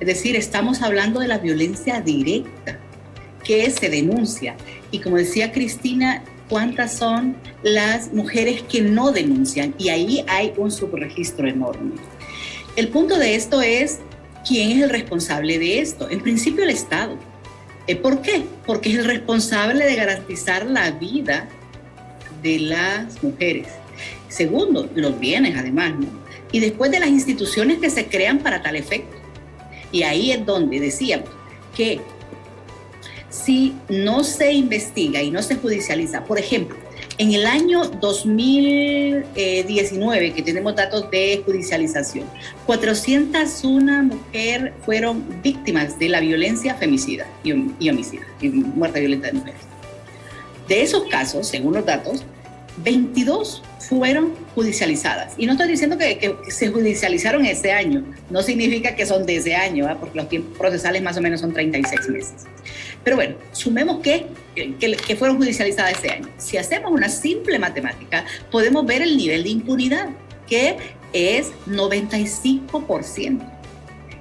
Es decir, estamos hablando de la violencia directa que se denuncia. Y como decía Cristina, cuántas son las mujeres que no denuncian. Y ahí hay un subregistro enorme. El punto de esto es, ¿quién es el responsable de esto? En principio el Estado. ¿Por qué? Porque es el responsable de garantizar la vida de las mujeres. Segundo, los bienes además, ¿no? Y después de las instituciones que se crean para tal efecto. Y ahí es donde decíamos que si no se investiga y no se judicializa, por ejemplo, en el año 2019, que tenemos datos de judicialización, 401 mujeres fueron víctimas de la violencia femicida y homicida, y muerte violenta de mujeres. De esos casos, según los datos, 22 fueron judicializadas. Y no estoy diciendo que se judicializaron ese año, no significa que son de ese año, ¿eh? Porque los tiempos procesales más o menos son 36 meses. Pero bueno, sumemos que fueron judicializadas ese año. Si hacemos una simple matemática, podemos ver el nivel de impunidad, que es 95%.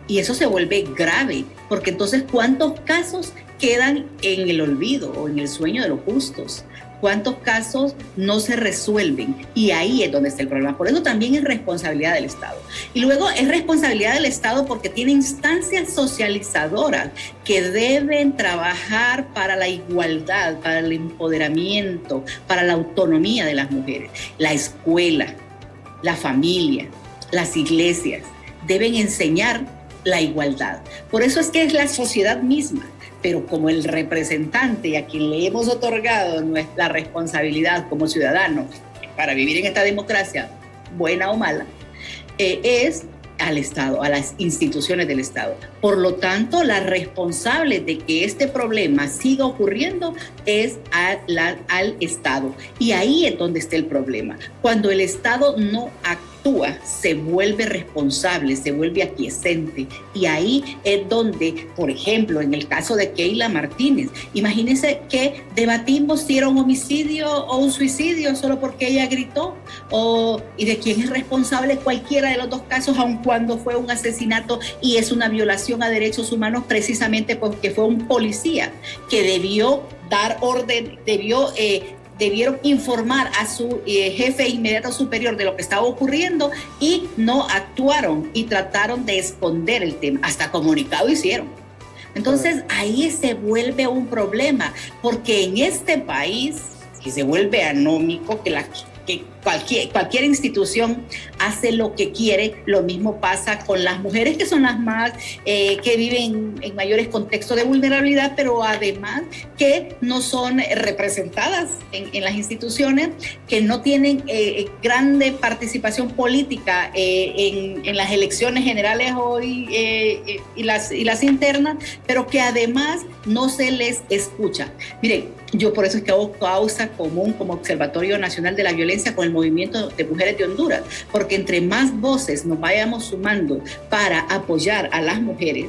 Y eso se vuelve grave, porque entonces, ¿cuántos casos quedan en el olvido o en el sueño de los justos? ¿Cuántos casos no se resuelven? Y ahí es donde está el problema. Por eso también es responsabilidad del Estado. Y luego es responsabilidad del Estado porque tiene instancias socializadoras que deben trabajar para la igualdad, para el empoderamiento, para la autonomía de las mujeres. La escuela, la familia, las iglesias deben enseñar la igualdad. Por eso es que es la sociedad misma. Pero como el representante a quien le hemos otorgado nuestra responsabilidad como ciudadanos para vivir en esta democracia, buena o mala, es al Estado, a las instituciones del Estado. Por lo tanto, la responsable de que este problema siga ocurriendo es al Estado. Y ahí es donde está el problema. Cuando el Estado no actúa, se vuelve responsable, se vuelve aquiescente. Y ahí es donde, por ejemplo, en el caso de Keila Martínez, imagínense que debatimos si era un homicidio o un suicidio solo porque ella gritó, y de quién es responsable cualquiera de los dos casos, aun cuando fue un asesinato y es una violación a derechos humanos, precisamente porque fue un policía que debió dar orden, debieron informar a su jefe inmediato superior de lo que estaba ocurriendo y no actuaron y trataron de esconder el tema. Hasta comunicado hicieron. Entonces ahí se vuelve un problema, porque en este país, que se vuelve anómico, que cualquier institución hace lo que quiere, lo mismo pasa con las mujeres, que son las más que viven en mayores contextos de vulnerabilidad, pero además que no son representadas en las instituciones, que no tienen grande participación política en las elecciones generales hoy y las internas, pero que además no se les escucha. Miren, yo por eso es que hago causa común como Observatorio Nacional de la Violencia con el Movimiento de Mujeres de Honduras, porque entre más voces nos vayamos sumando para apoyar a las mujeres,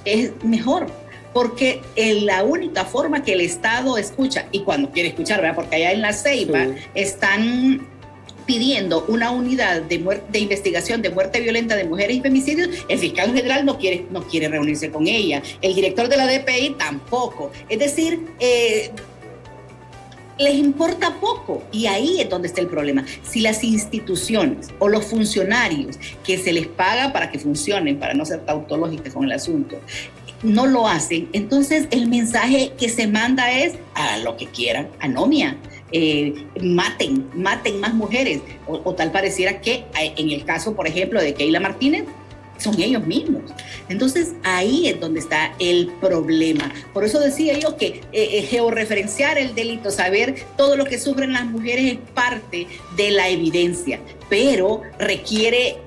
es mejor. Porque es la única forma que el Estado escucha, y cuando quiere escuchar, ¿verdad? Porque allá en La Ceiba están pidiendo una unidad de investigación de muerte violenta de mujeres y femicidios. El fiscal general no quiere reunirse con ella, el director de la DPI tampoco. Es decir, les importa poco, y ahí es donde está el problema. Si las instituciones o los funcionarios que se les paga para que funcionen, para no ser tautológicas con el asunto, no lo hacen, entonces el mensaje que se manda es: hagan lo que quieran, anomia, maten más mujeres, o tal pareciera que en el caso, por ejemplo, de Keila Martínez, son ellos mismos. Entonces ahí es donde está el problema. Por eso decía yo que georreferenciar el delito, saber todo lo que sufren las mujeres, es parte de la evidencia, pero requiere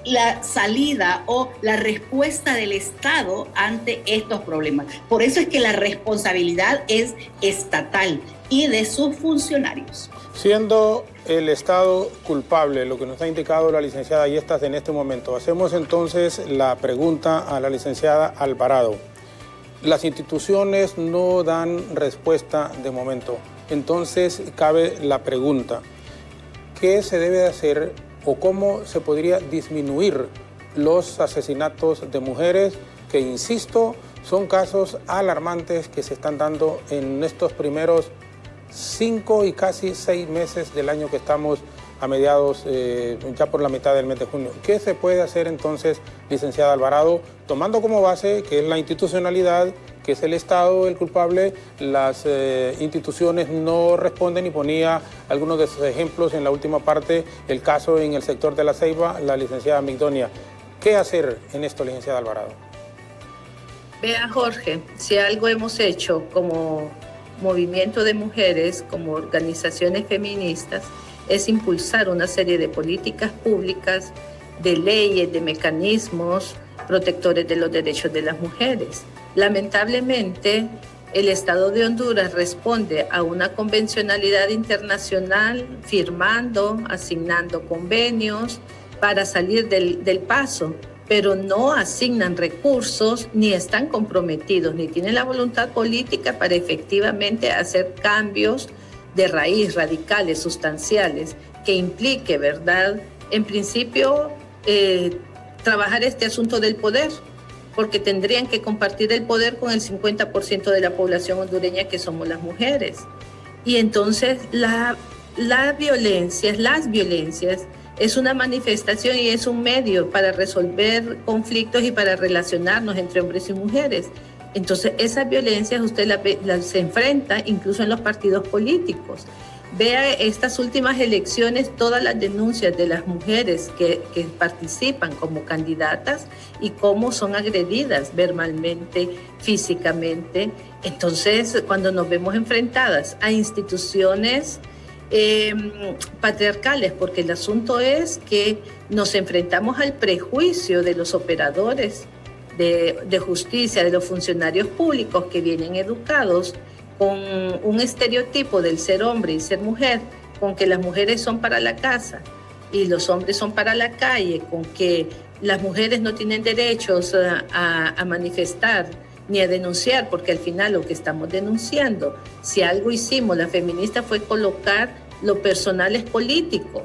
la salida o la respuesta del Estado ante estos problemas. Por eso es que la responsabilidad es estatal y de sus funcionarios. Siendo el Estado culpable, lo que nos ha indicado la licenciada Yestas en este momento, hacemos entonces la pregunta a la licenciada Alvarado. Las instituciones no dan respuesta de momento. Entonces cabe la pregunta: ¿qué se debe hacer o cómo se podría disminuir los asesinatos de mujeres, que, insisto, son casos alarmantes que se están dando en estos primeros 5 y casi 6 meses del año que estamos a mediados, ya por la mitad del mes de junio. ¿Qué se puede hacer entonces, licenciada Alvarado, tomando como base que es la institucionalidad, que es el Estado el culpable, las instituciones no responden, y ponía algunos de sus ejemplos en la última parte, el caso en el sector de La Ceiba, la licenciada Migdonia? ¿Qué hacer en esto, licenciada Alvarado? Vea, Jorge, si algo hemos hecho como movimiento de mujeres, como organizaciones feministas, es impulsar una serie de políticas públicas, de leyes, de mecanismos protectores de los derechos de las mujeres. Lamentablemente, el Estado de Honduras responde a una convencionalidad internacional, firmando, asignando convenios para salir del paso, pero no asignan recursos, ni están comprometidos, ni tienen la voluntad política para efectivamente hacer cambios de raíz, radicales, sustanciales, que implique, ¿verdad?, en principio, trabajar este asunto del poder, porque tendrían que compartir el poder con el 50% de la población hondureña, que somos las mujeres. Y entonces las violencias es una manifestación y es un medio para resolver conflictos y para relacionarnos entre hombres y mujeres. Entonces esas violencias usted las enfrenta incluso en los partidos políticos. Vea estas últimas elecciones, todas las denuncias de las mujeres que participan como candidatas y cómo son agredidas verbalmente, físicamente. Entonces, cuando nos vemos enfrentadas a instituciones patriarcales, porque el asunto es que nos enfrentamos al prejuicio de los operadores de justicia, de los funcionarios públicos que vienen educados con un estereotipo del ser hombre y ser mujer, con que las mujeres son para la casa y los hombres son para la calle, con que las mujeres no tienen derechos a manifestar ni a denunciar, porque al final lo que estamos denunciando, si algo hicimos las feministas, fue colocar lo personal es político.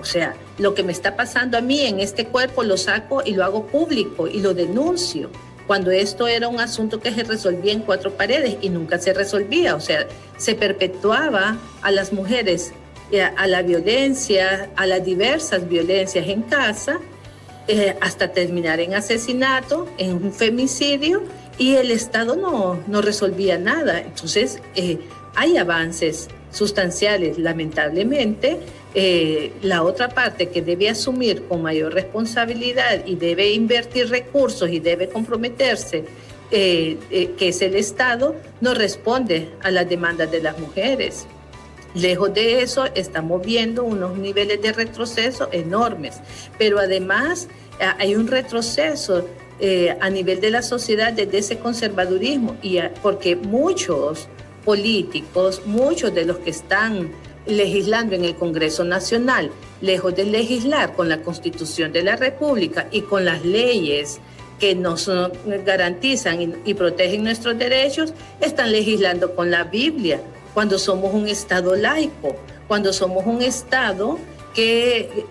O sea, lo que me está pasando a mí en este cuerpo lo saco y lo hago público y lo denuncio, cuando esto era un asunto que se resolvía en cuatro paredes y nunca se resolvía. O sea, se perpetuaba a las mujeres, a la violencia, a las diversas violencias en casa, hasta terminar en asesinato, en un femicidio, y el Estado no resolvía nada. Entonces, hay avances sustanciales, lamentablemente. La otra parte que debe asumir con mayor responsabilidad y debe invertir recursos y debe comprometerse, que es el Estado, no responde a las demandas de las mujeres. Lejos de eso, estamos viendo unos niveles de retroceso enormes, pero además hay un retroceso a nivel de la sociedad desde ese conservadurismo, porque muchos políticos, muchos de los que están legislando en el Congreso Nacional, lejos de legislar con la Constitución de la República y con las leyes que nos garantizan y protegen nuestros derechos, están legislando con la Biblia, cuando somos un Estado laico, cuando somos un Estado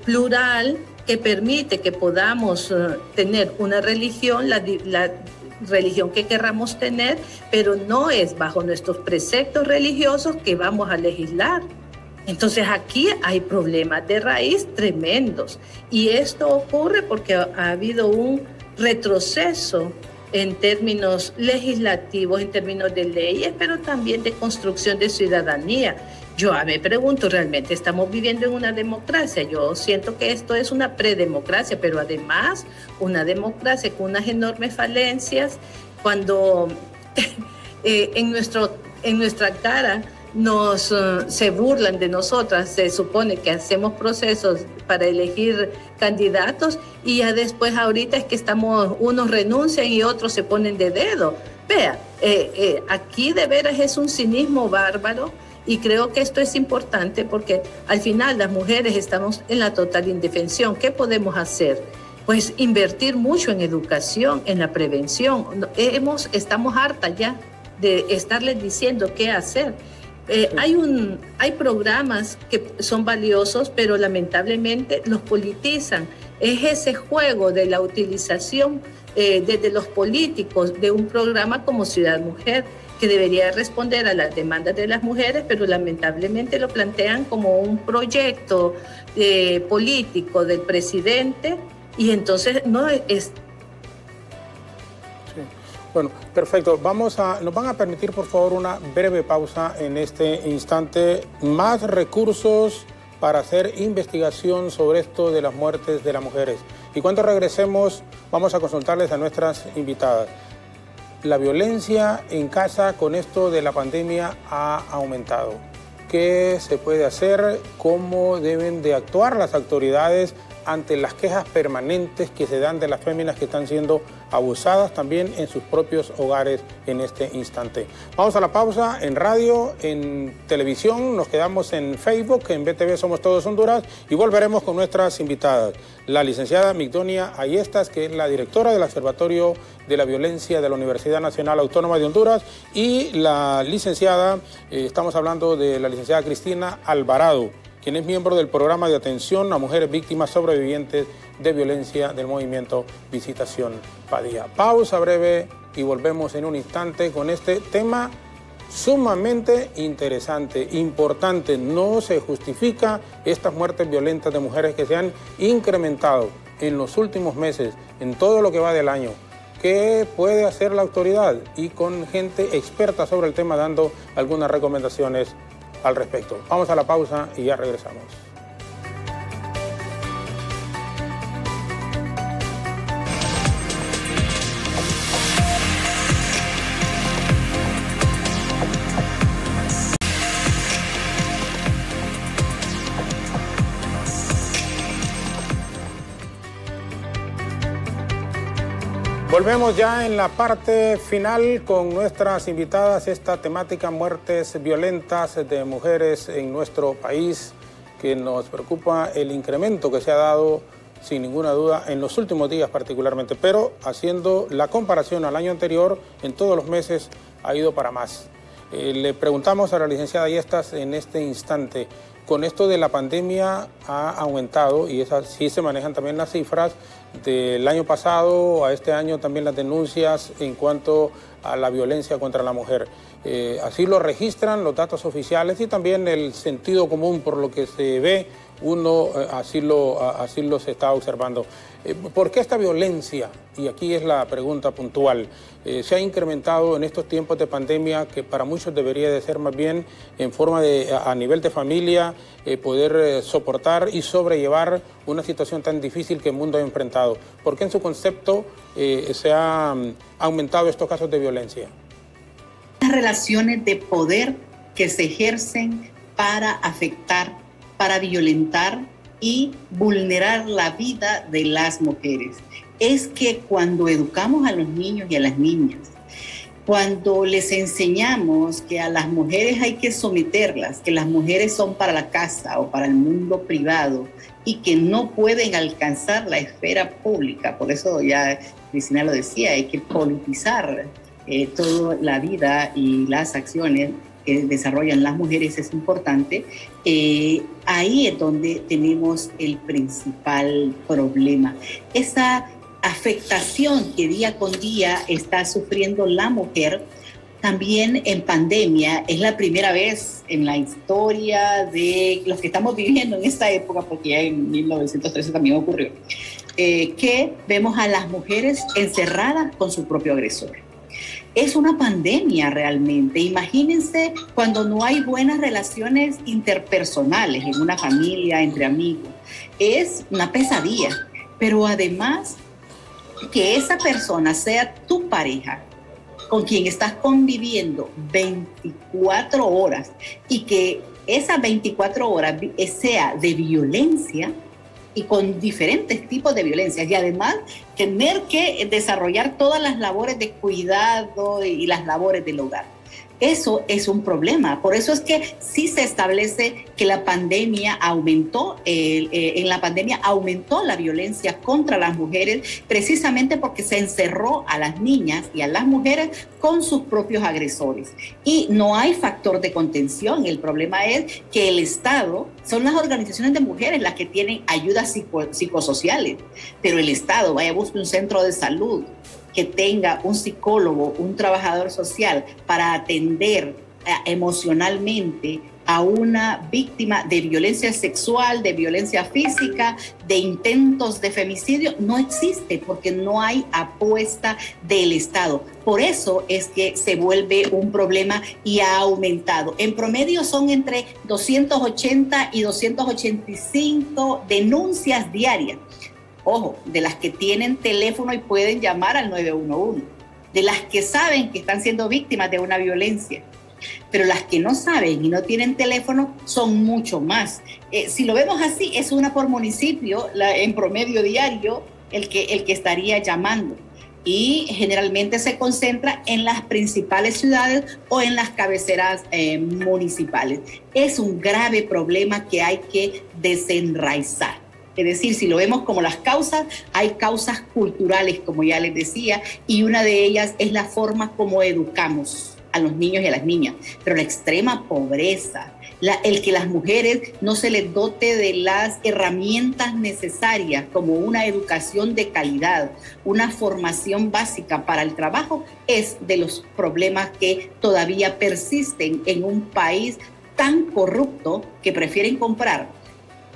plural, que permite que podamos tener una religión, la religión que querramos tener, pero no es bajo nuestros preceptos religiosos que vamos a legislar. Entonces aquí hay problemas de raíz tremendos, y esto ocurre porque ha habido un retroceso en términos legislativos, en términos de leyes, pero también de construcción de ciudadanía. Yo me pregunto, ¿realmente estamos viviendo en una democracia? Yo siento que esto es una predemocracia, pero además una democracia con unas enormes falencias, cuando en nuestra cara se burlan de nosotras, se supone que hacemos procesos para elegir candidatos, y ya después ahorita es que unos renuncian y otros se ponen de dedo. Vea, aquí de veras es un cinismo bárbaro, y creo que esto es importante porque al final las mujeres estamos en la total indefensión. ¿Qué podemos hacer? Pues invertir mucho en educación, en la prevención. Estamos hartas ya de estarles diciendo qué hacer. Hay programas que son valiosos, pero lamentablemente los politizan. es ese juego de la utilización desde los políticos de un programa como Ciudad Mujer, que debería responder a las demandas de las mujeres, pero lamentablemente lo plantean como un proyecto político del presidente, y entonces no es... Sí. Bueno, perfecto. Nos van a permitir, por favor, una breve pausa en este instante. Más recursos para hacer investigación sobre esto de las muertes de las mujeres. Y cuando regresemos, vamos a consultarles a nuestras invitadas. La violencia en casa con esto de la pandemia ha aumentado. ¿Qué se puede hacer? ¿Cómo deben de actuar las autoridades ante las quejas permanentes que se dan de las féminas que están siendo abusadas también en sus propios hogares en este instante? Vamos a la pausa en radio, en televisión, nos quedamos en Facebook, en BTV Somos Todos Honduras, y volveremos con nuestras invitadas. La licenciada Migdonia Ayestas, que es la directora del Observatorio de la Violencia de la Universidad Nacional Autónoma de Honduras, y la licenciada, estamos hablando de la licenciada Cristina Alvarado, quien es miembro del programa de atención a mujeres víctimas sobrevivientes de violencia del movimiento Visitación Padilla. Pausa breve y volvemos en un instante con este tema sumamente interesante, importante. No se justifica estas muertes violentas de mujeres que se han incrementado en los últimos meses, en todo lo que va del año. ¿Qué puede hacer la autoridad? Y con gente experta sobre el tema dando algunas recomendaciones al respecto. Vamos a la pausa y ya regresamos. Volvemos ya en la parte final con nuestras invitadas, esta temática muertes violentas de mujeres en nuestro país, que nos preocupa el incremento que se ha dado sin ninguna duda en los últimos días particularmente, pero haciendo la comparación al año anterior, en todos los meses ha ido para más. Le preguntamos a la licenciada Ayestas en este instante, con esto de la pandemia ha aumentado, y así se manejan también las cifras, del año pasado a este año también las denuncias en cuanto a la violencia contra la mujer. Así lo registran los datos oficiales y también el sentido común, por lo que se ve, uno así lo se está observando. ¿Por qué esta violencia? Y aquí es la pregunta puntual. Se ha incrementado en estos tiempos de pandemia, que para muchos debería de ser más bien en forma de, a nivel de familia, poder soportar y sobrellevar una situación tan difícil que el mundo ha enfrentado. ¿Por qué en su concepto se han aumentado estos casos de violencia? Las relaciones de poder que se ejercen para afectar, para violentar y vulnerar la vida de las mujeres. Es que cuando educamos a los niños y a las niñas, cuando les enseñamos que a las mujeres hay que someterlas, que las mujeres son para la casa o para el mundo privado y que no pueden alcanzar la esfera pública, por eso ya Cristina lo decía, hay que politizar toda la vida y las acciones que desarrollan las mujeres es importante. Ahí es donde tenemos el principal problema. Esa afectación que día con día está sufriendo la mujer, también en pandemia, es la primera vez en la historia de los que estamos viviendo en esta época, porque ya en 1913 también ocurrió, que vemos a las mujeres encerradas con su propio agresor. Es una pandemia realmente. Imagínense cuando no hay buenas relaciones interpersonales en una familia, entre amigos. Es una pesadilla. Pero además, que esa persona sea tu pareja, con quien estás conviviendo 24 horas y que esas 24 horas sea de violencia y con diferentes tipos de violencias, y además tener que desarrollar todas las labores de cuidado y las labores del hogar. Eso es un problema. Por eso es que sí se establece que la pandemia aumentó, en la pandemia aumentó la violencia contra las mujeres, precisamente porque se encerró a las niñas y a las mujeres con sus propios agresores. Y no hay factor de contención. El problema es que el Estado, son las organizaciones de mujeres las que tienen ayudas psicosociales, pero el Estado vaya a buscar un centro de salud que tenga un psicólogo, un trabajador social para atender emocionalmente a una víctima de violencia sexual, de violencia física, de intentos de femicidio, no existe porque no hay apuesta del Estado. Por eso es que se vuelve un problema y ha aumentado. En promedio son entre 280 y 285 denuncias diarias. Ojo, de las que tienen teléfono y pueden llamar al 911, de las que saben que están siendo víctimas de una violencia. Pero las que no saben y no tienen teléfono son mucho más. Si lo vemos así, es una por municipio, en promedio diario, el que estaría llamando. Y generalmente se concentra en las principales ciudades o en las cabeceras municipales. Es un grave problema que hay que desenraizar. Es decir, si lo vemos como las causas, hay causas culturales, como ya les decía, y una de ellas es la forma como educamos a los niños y a las niñas. Pero la extrema pobreza, el que las mujeres no se les dote de las herramientas necesarias, como una educación de calidad, una formación básica para el trabajo, es de los problemas que todavía persisten en un país tan corrupto que prefieren comprar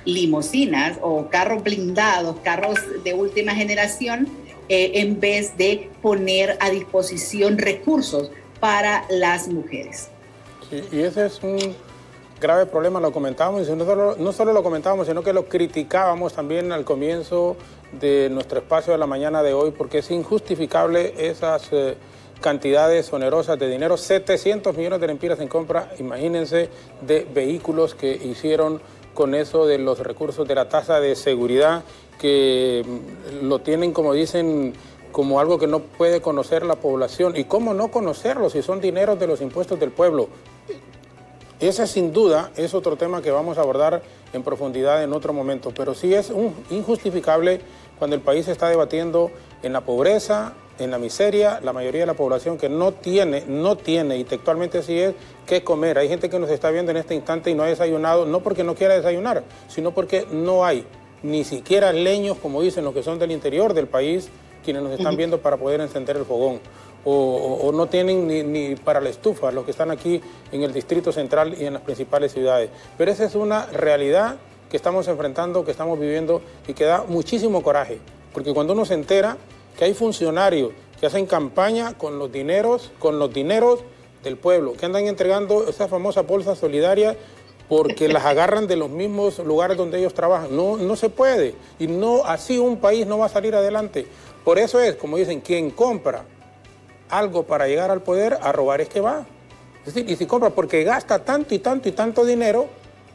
limusinas o carros blindados, carros de última generación, en vez de poner a disposición recursos para las mujeres. Sí, y ese es un grave problema, lo comentábamos, y no solo lo comentábamos, sino que lo criticábamos también al comienzo de nuestro espacio de la mañana de hoy, porque es injustificable esas cantidades onerosas de dinero, 700 millones de lempiras en compra, imagínense, de vehículos que hicieron con eso de los recursos de la tasa de seguridad, que lo tienen, como dicen, como algo que no puede conocer la población. ¿Y cómo no conocerlo si son dineros de los impuestos del pueblo? Ese sin duda es otro tema que vamos a abordar en profundidad en otro momento, pero sí es injustificable cuando el país está debatiendo en la pobreza, en la miseria, la mayoría de la población que no tiene, y textualmente así es, qué comer. Hay gente que nos está viendo en este instante y no ha desayunado, no porque no quiera desayunar, sino porque no hay ni siquiera leños, como dicen los que son del interior del país, quienes nos están viendo, para poder encender el fogón. O no tienen ni para la estufa, los que están aquí en el Distrito Central y en las principales ciudades. Pero esa es una realidad que estamos enfrentando, que estamos viviendo y que da muchísimo coraje, porque cuando uno se entera que hay funcionarios que hacen campaña con los dineros del pueblo, que andan entregando esa famosa bolsa solidaria porque las agarran de los mismos lugares donde ellos trabajan. No se puede, y no, así un país no va a salir adelante. Por eso es, como dicen, quien compra algo para llegar al poder, a robar es que va. Es decir, y si compra porque gasta tanto y tanto y tanto dinero,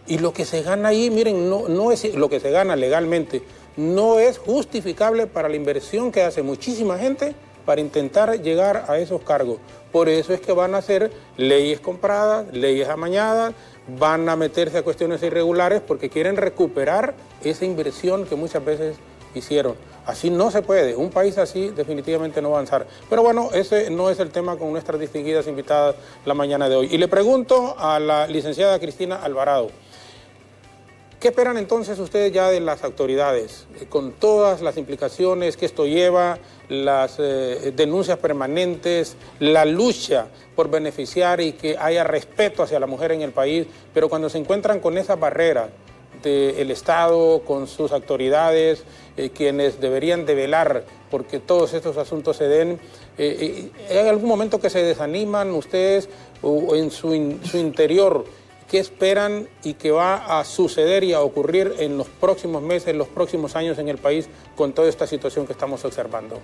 y lo que se gana ahí, miren, no es lo que se gana legalmente, no es justificable para la inversión que hace muchísima gente para intentar llegar a esos cargos. Por eso es que van a hacer leyes compradas, leyes amañadas, van a meterse a cuestiones irregulares porque quieren recuperar esa inversión que muchas veces hicieron. Así no se puede, un país así definitivamente no va a avanzar. Pero bueno, ese no es el tema con nuestras distinguidas invitadas la mañana de hoy. Y le pregunto a la licenciada Cristina Alvarado, ¿qué esperan entonces ustedes ya de las autoridades, con todas las implicaciones que esto lleva, las denuncias permanentes, la lucha por beneficiar y que haya respeto hacia la mujer en el país, pero cuando se encuentran con esa barrera del Estado, con sus autoridades, quienes deberían de velar porque todos estos asuntos se den, ¿hay algún momento que se desaniman ustedes o en su interior? ¿Qué esperan y qué va a suceder y a ocurrir en los próximos meses, en los próximos años en el país con toda esta situación que estamos observando?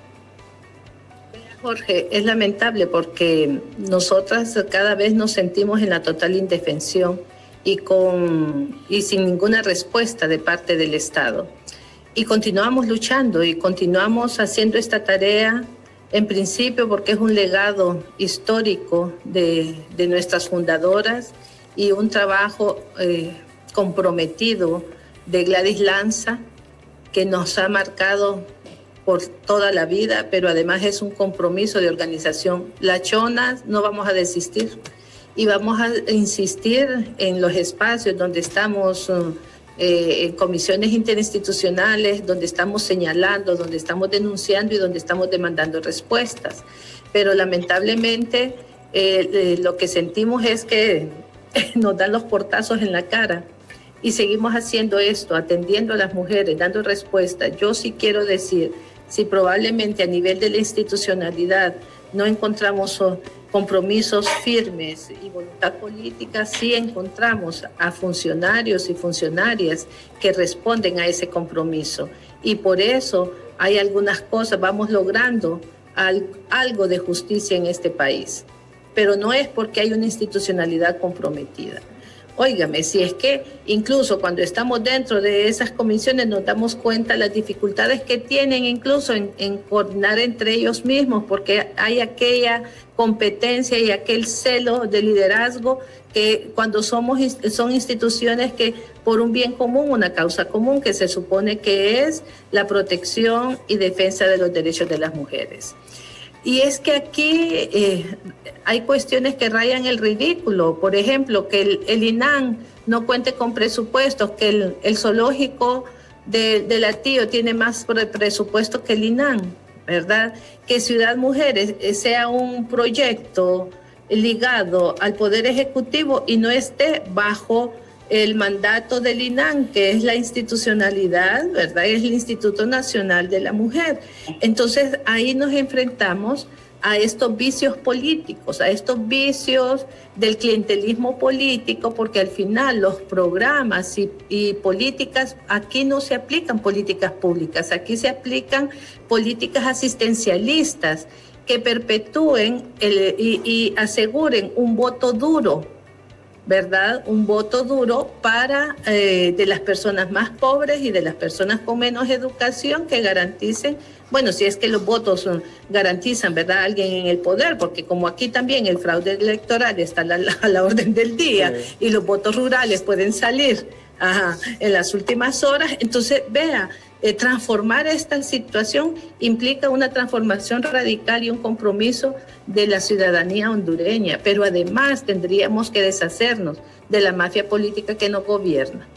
Jorge, es lamentable porque nosotras cada vez nos sentimos en la total indefensión y sin ninguna respuesta de parte del Estado. Y continuamos luchando y continuamos haciendo esta tarea En principio porque es un legado histórico de nuestras fundadoras y un trabajo comprometido de Gladys Lanza, que nos ha marcado por toda la vida, pero además es un compromiso de organización. Las chonas no vamos a desistir y vamos a insistir en los espacios donde estamos, en comisiones interinstitucionales, donde estamos señalando, donde estamos denunciando y donde estamos demandando respuestas. Pero lamentablemente lo que sentimos es que nos dan los portazos en la cara. Y seguimos haciendo esto, atendiendo a las mujeres, dando respuesta. Yo sí quiero decir, si probablemente a nivel de la institucionalidad no encontramos compromisos firmes y voluntad política, sí encontramos a funcionarios y funcionarias que responden a ese compromiso. Y por eso hay algunas cosas, vamos logrando algo de justicia en este país. Pero no es porque hay una institucionalidad comprometida. Óigame, si es que incluso cuando estamos dentro de esas comisiones nos damos cuenta de las dificultades que tienen incluso en coordinar entre ellos mismos, porque hay aquella competencia y aquel celo de liderazgo que cuando son instituciones que por un bien común, una causa común que se supone que es la protección y defensa de los derechos de las mujeres. Y es que aquí hay cuestiones que rayan el ridículo. Por ejemplo, que el INAN no cuente con presupuestos, que el zoológico de Latío tiene más presupuesto que el INAN, ¿verdad? Que Ciudad Mujeres sea un proyecto ligado al Poder Ejecutivo y no esté bajo el mandato del INAN, que es la institucionalidad, ¿verdad? Es el Instituto Nacional de la Mujer. Entonces, ahí nos enfrentamos a estos vicios políticos, a estos vicios del clientelismo político, porque al final los programas y políticas, aquí no se aplican políticas públicas, aquí se aplican políticas asistencialistas que perpetúen y aseguren un voto duro, ¿verdad? Un voto duro para de las personas más pobres y de las personas con menos educación que garanticen, bueno, si es que los votos garantizan, ¿verdad?, alguien en el poder, porque como aquí también el fraude electoral está a la orden del día, sí, y los votos rurales pueden salir en las últimas horas, entonces vea, transformar esta situación implica una transformación radical y un compromiso de la ciudadanía hondureña, pero además tendríamos que deshacernos de la mafia política que nos gobierna.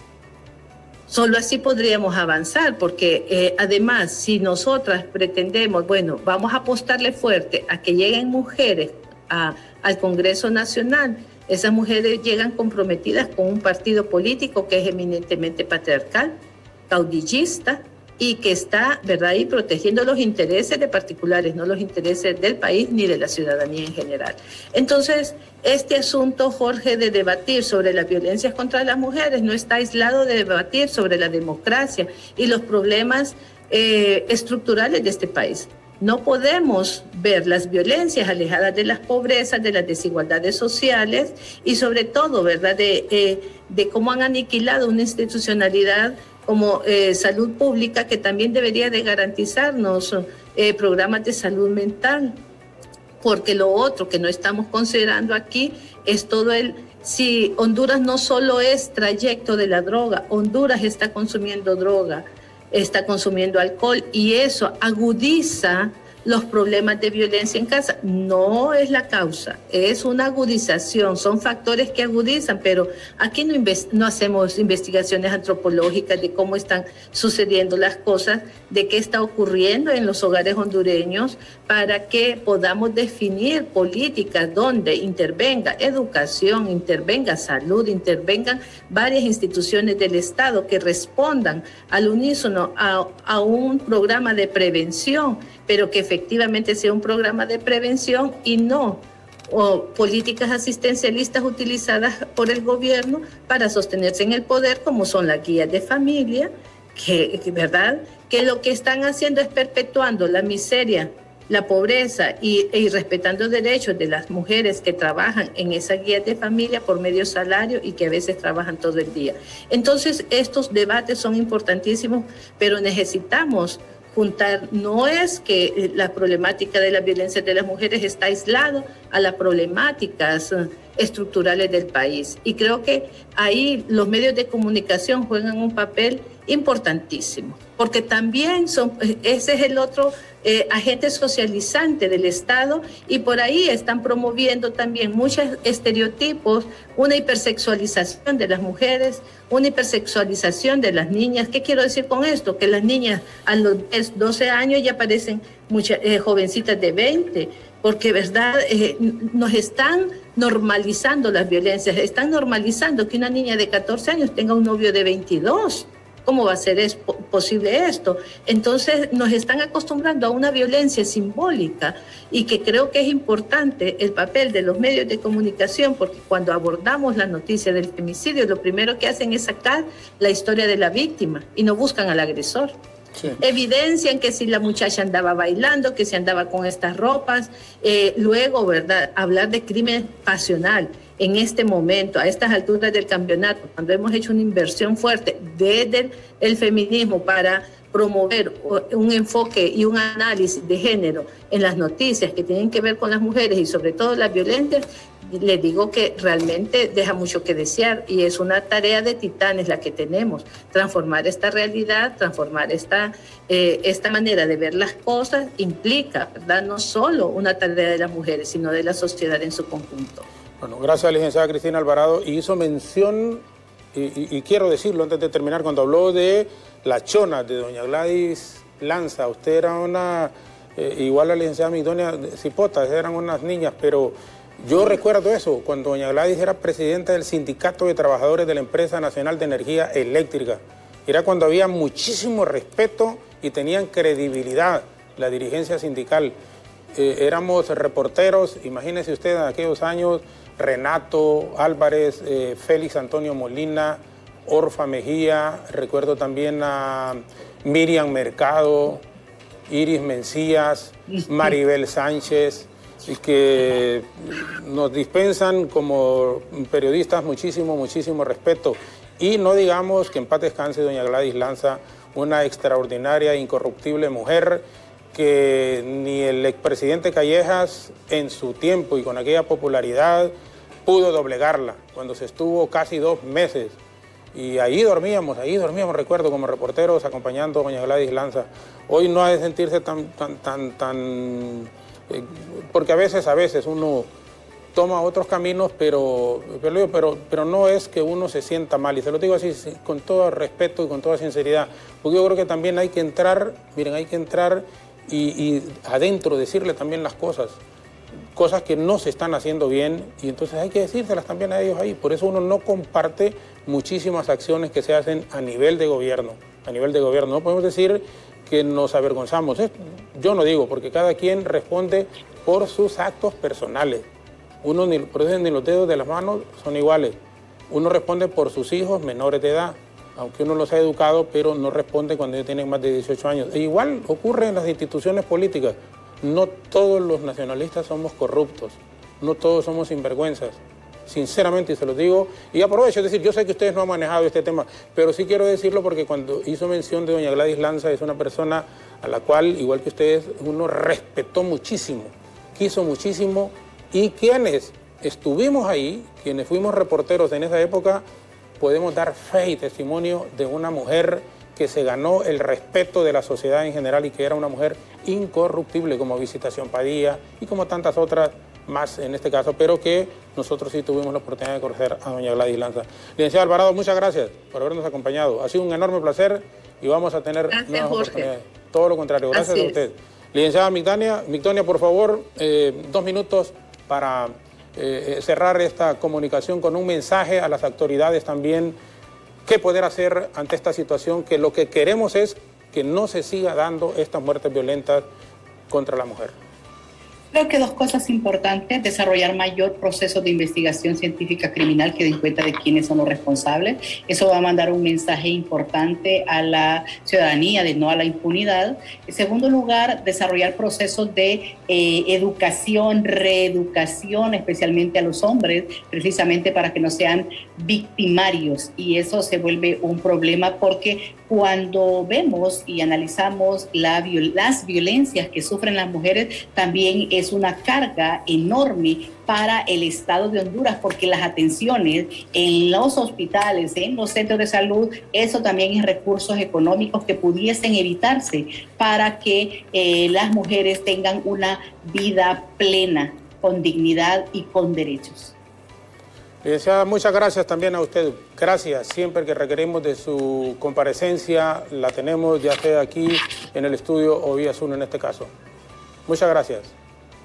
Solo así podríamos avanzar, porque además, si nosotras pretendemos, bueno, vamos a apostarle fuerte a que lleguen mujeres al Congreso Nacional, esas mujeres llegan comprometidas con un partido político que es eminentemente patriarcal, caudillista, y que está, ¿verdad?, ahí protegiendo los intereses de particulares, no los intereses del país ni de la ciudadanía en general. Entonces, este asunto, Jorge, de debatir sobre las violencias contra las mujeres no está aislado de debatir sobre la democracia y los problemas estructurales de este país. No podemos ver las violencias alejadas de las pobrezas, de las desigualdades sociales y sobre todo, ¿verdad?, de cómo han aniquilado una institucionalidad como salud pública que también debería de garantizarnos programas de salud mental, porque lo otro que no estamos considerando aquí es todo si Honduras no solo es trayecto de la droga, Honduras está consumiendo droga, está consumiendo alcohol y eso agudiza los problemas de violencia en casa. No es la causa, es una agudización, son factores que agudizan, pero aquí no hacemos investigaciones antropológicas de cómo están sucediendo las cosas, de qué está ocurriendo en los hogares hondureños, para que podamos definir políticas donde intervenga educación, intervenga salud, intervengan varias instituciones del Estado que respondan al unísono a un programa de prevención, pero que efectivamente sea un programa de prevención y no políticas asistencialistas utilizadas por el gobierno para sostenerse en el poder, como son las guías de familia, ¿verdad?, que lo que están haciendo es perpetuando la miseria, la pobreza y respetando derechos de las mujeres que trabajan en esas guías de familia por medio salario y que a veces trabajan todo el día. Entonces, estos debates son importantísimos, pero necesitamos juntar, no es que la problemática de la violencia de las mujeres está aislado a las problemáticas estructurales del país. Y creo que ahí los medios de comunicación juegan un papel importantísimo, porque también ese es el otro agente socializante del Estado, y por ahí están promoviendo también muchos estereotipos, una hipersexualización de las mujeres, una hipersexualización de las niñas. ¿Qué quiero decir con esto? Que las niñas a los 10, 12 años ya parecen muchas jovencitas de 20, porque verdad nos están normalizando las violencias, están normalizando que una niña de 14 años tenga un novio de 22. ¿Cómo va a ser posible esto? Entonces nos están acostumbrando a una violencia simbólica, y que creo que es importante el papel de los medios de comunicación, porque cuando abordamos la noticia del femicidio, lo primero que hacen es sacar la historia de la víctima y no buscan al agresor. Sí. Evidencian que si la muchacha andaba bailando, que si andaba con estas ropas, luego, ¿verdad?, hablar de crimen pasional. En este momento, a estas alturas del campeonato, cuando hemos hecho una inversión fuerte desde el feminismo para promover un enfoque y un análisis de género en las noticias que tienen que ver con las mujeres y sobre todo las violencias, les digo que realmente deja mucho que desear, y es una tarea de titanes la que tenemos, transformar esta realidad, transformar esta manera de ver las cosas. Implica, ¿verdad?, no solo una tarea de las mujeres, sino de la sociedad en su conjunto. Bueno, gracias a la licenciada Cristina Alvarado. Y hizo mención, y quiero decirlo antes de terminar, cuando habló de la chona de doña Gladys Lanza. Usted era una, igual a la licenciada Migdonia Cipota, eran unas niñas, pero yo recuerdo eso, cuando doña Gladys era presidenta del Sindicato de Trabajadores de la Empresa Nacional de Energía Eléctrica. Era cuando había muchísimo respeto y tenían credibilidad la dirigencia sindical. Éramos reporteros, imagínese usted en aquellos años, Renato Álvarez, Félix Antonio Molina, Orfa Mejía, recuerdo también a Miriam Mercado, Iris Mencías, Maribel Sánchez, que nos dispensan como periodistas muchísimo respeto. Y no digamos que en paz descanse doña Gladys Lanza, una extraordinaria, incorruptible mujer, que ni el expresidente Callejas en su tiempo y con aquella popularidad pudo doblegarla, cuando se estuvo casi 2 meses. Y ahí dormíamos, recuerdo, como reporteros acompañando a doña Gladys Lanza. Hoy no ha de sentirse porque a veces uno toma otros caminos, pero no es que uno se sienta mal, y se lo digo así con todo respeto y con toda sinceridad, porque yo creo que también hay que entrar, y adentro decirle también las cosas que no se están haciendo bien, y entonces hay que decírselas también a ellos ahí. Por eso uno no comparte muchísimas acciones que se hacen a nivel de gobierno. No podemos decir que nos avergonzamos. Yo no digo, porque cada quien responde por sus actos personales. Por eso ni los dedos de las manos son iguales. Uno responde por sus hijos menores de edad, aunque uno los ha educado, pero no responde cuando ellos tienen más de 18 años. E igual ocurre en las instituciones políticas. No todos los nacionalistas somos corruptos, no todos somos sinvergüenzas. Sinceramente, y se los digo, y aprovecho, es decir, yo sé que ustedes no han manejado este tema, pero sí quiero decirlo porque cuando hizo mención de doña Gladys Lanza, es una persona a la cual, igual que ustedes, uno respetó muchísimo, quiso muchísimo, y quienes estuvimos ahí, quienes fuimos reporteros en esa época, podemos dar fe y testimonio de una mujer que se ganó el respeto de la sociedad en general y que era una mujer incorruptible, como Visitación Padilla y como tantas otras más en este caso, pero que nosotros sí tuvimos la oportunidad de conocer a doña Gladys Lanza. Licenciada Alvarado, muchas gracias por habernos acompañado. Ha sido un enorme placer y vamos a tener nuevas oportunidades. Todo lo contrario, gracias a usted. Licenciada Migdonia, por favor, 2 minutos para cerrar esta comunicación con un mensaje a las autoridades también. ¿Qué poder hacer ante esta situación? Que lo que queremos es que no se siga dando estas muertes violentas contra la mujer. Creo que dos cosas importantes: desarrollar mayor proceso de investigación científica criminal que den cuenta de quiénes son los responsables. Eso va a mandar un mensaje importante a la ciudadanía de no a la impunidad. En segundo lugar, desarrollar procesos de educación, reeducación, especialmente a los hombres, precisamente para que no sean victimarios. Y eso se vuelve un problema porque cuando vemos y analizamos las violencias que sufren las mujeres, también es una carga enorme para el Estado de Honduras, porque las atenciones en los hospitales, en los centros de salud, eso también es recursos económicos que pudiesen evitarse para que las mujeres tengan una vida plena, con dignidad y con derechos. Licenciada, muchas gracias también a usted. Gracias. Siempre que requerimos de su comparecencia, la tenemos ya sea aquí en el estudio o vía Zoom en este caso. Muchas gracias.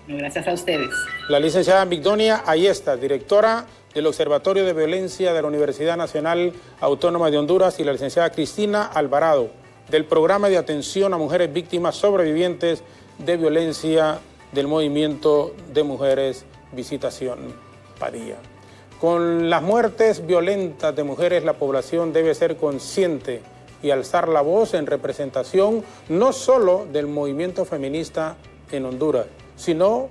Gracias a ustedes. La licenciada Migdonia Ayesta, directora del Observatorio de Violencia de la Universidad Nacional Autónoma de Honduras, y la licenciada Cristina Alvarado, del Programa de Atención a Mujeres Víctimas Sobrevivientes de Violencia del Movimiento de Mujeres Visitación Padilla. Con las muertes violentas de mujeres, la población debe ser consciente y alzar la voz en representación no solo del movimiento feminista en Honduras, sino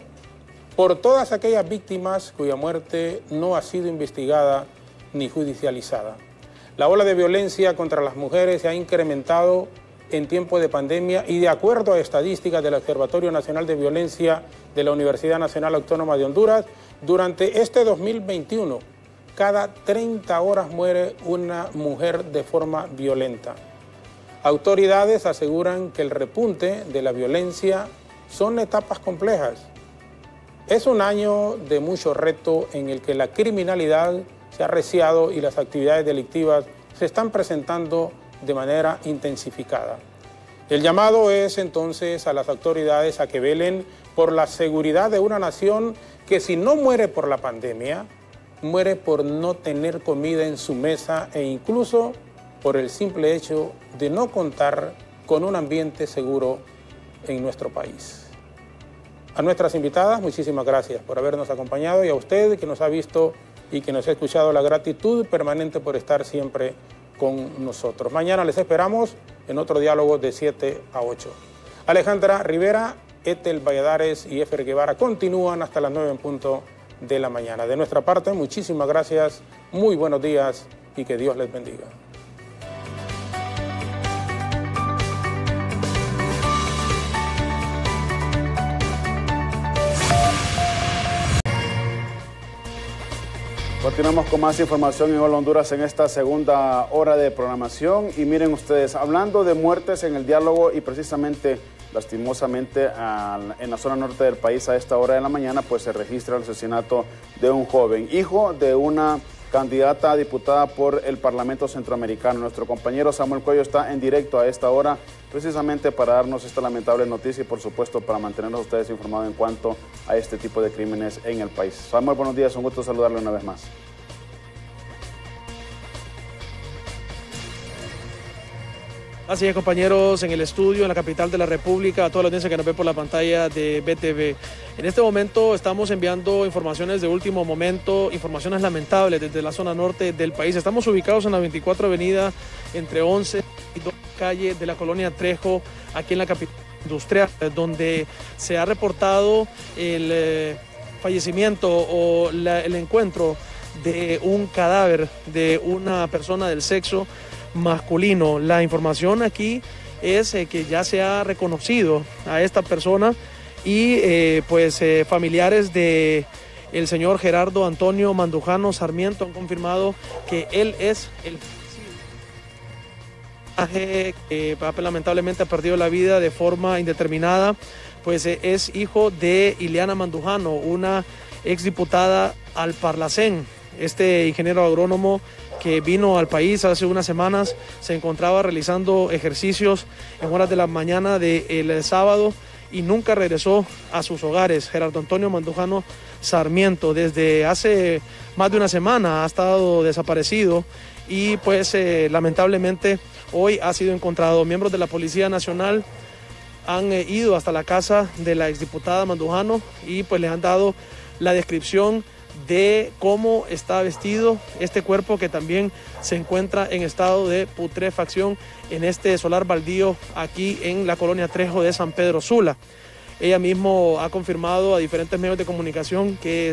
por todas aquellas víctimas cuya muerte no ha sido investigada ni judicializada. La ola de violencia contra las mujeres se ha incrementado en tiempo de pandemia y, de acuerdo a estadísticas del Observatorio Nacional de Violencia de la Universidad Nacional Autónoma de Honduras, durante este 2021, cada 30 horas muere una mujer de forma violenta. Autoridades aseguran que el repunte de la violencia son etapas complejas. Es un año de mucho reto en el que la criminalidad se ha arreciado y las actividades delictivas se están presentando de manera intensificada. El llamado es entonces a las autoridades a que velen por la seguridad de una nación que, si no muere por la pandemia, muere por no tener comida en su mesa e incluso por el simple hecho de no contar con un ambiente seguro en nuestro país. A nuestras invitadas, muchísimas gracias por habernos acompañado, y a usted que nos ha visto y que nos ha escuchado, la gratitud permanente por estar siempre con nosotros. Mañana les esperamos en otro diálogo de 7 a 8. Alejandra Rivera, Ethel Valladares y Efer Guevara continúan hasta las 9 en punto de la mañana. De nuestra parte, muchísimas gracias, muy buenos días y que Dios les bendiga. Continuamos con más información en Hola Honduras en esta segunda hora de programación. Y miren ustedes, hablando de muertes en el diálogo y precisamente, lastimosamente, en la zona norte del país a esta hora de la mañana, pues se registra el asesinato de un joven, hijo de una candidata a diputada por el Parlamento Centroamericano. Nuestro compañero Samuel Cuello está en directo a esta hora, precisamente para darnos esta lamentable noticia y, por supuesto, para mantenernos ustedes informados en cuanto a este tipo de crímenes en el país. Samuel, buenos días, un gusto saludarle una vez más. Así es, compañeros, en el estudio, en la capital de la República, a toda la audiencia que nos ve por la pantalla de BTV. En este momento estamos enviando informaciones de último momento, informaciones lamentables desde la zona norte del país. Estamos ubicados en la 24 Avenida, entre 11 y 2 calle de la colonia Trejo, aquí en la capital industrial, donde se ha reportado el fallecimiento o el encuentro de un cadáver de una persona del sexo masculino. La información aquí es que ya se ha reconocido a esta persona y familiares de el señor Gerardo Antonio Mandujano Sarmiento han confirmado que él es el que lamentablemente ha perdido la vida de forma indeterminada, pues es hijo de Ileana Mandujano, una exdiputada al Parlacén. Este ingeniero agrónomo que vino al país hace unas semanas se encontraba realizando ejercicios en horas de la mañana del sábado y nunca regresó a sus hogares. Gerardo Antonio Mandujano Sarmiento desde hace más de una semana ha estado desaparecido y lamentablemente hoy ha sido encontrado. Miembros de la Policía Nacional han ido hasta la casa de la exdiputada Mandujano y pues les han dado la descripción de cómo está vestido este cuerpo, que también se encuentra en estado de putrefacción en este solar baldío aquí en la colonia Trejo de San Pedro Sula. Ella mismo ha confirmado a diferentes medios de comunicación que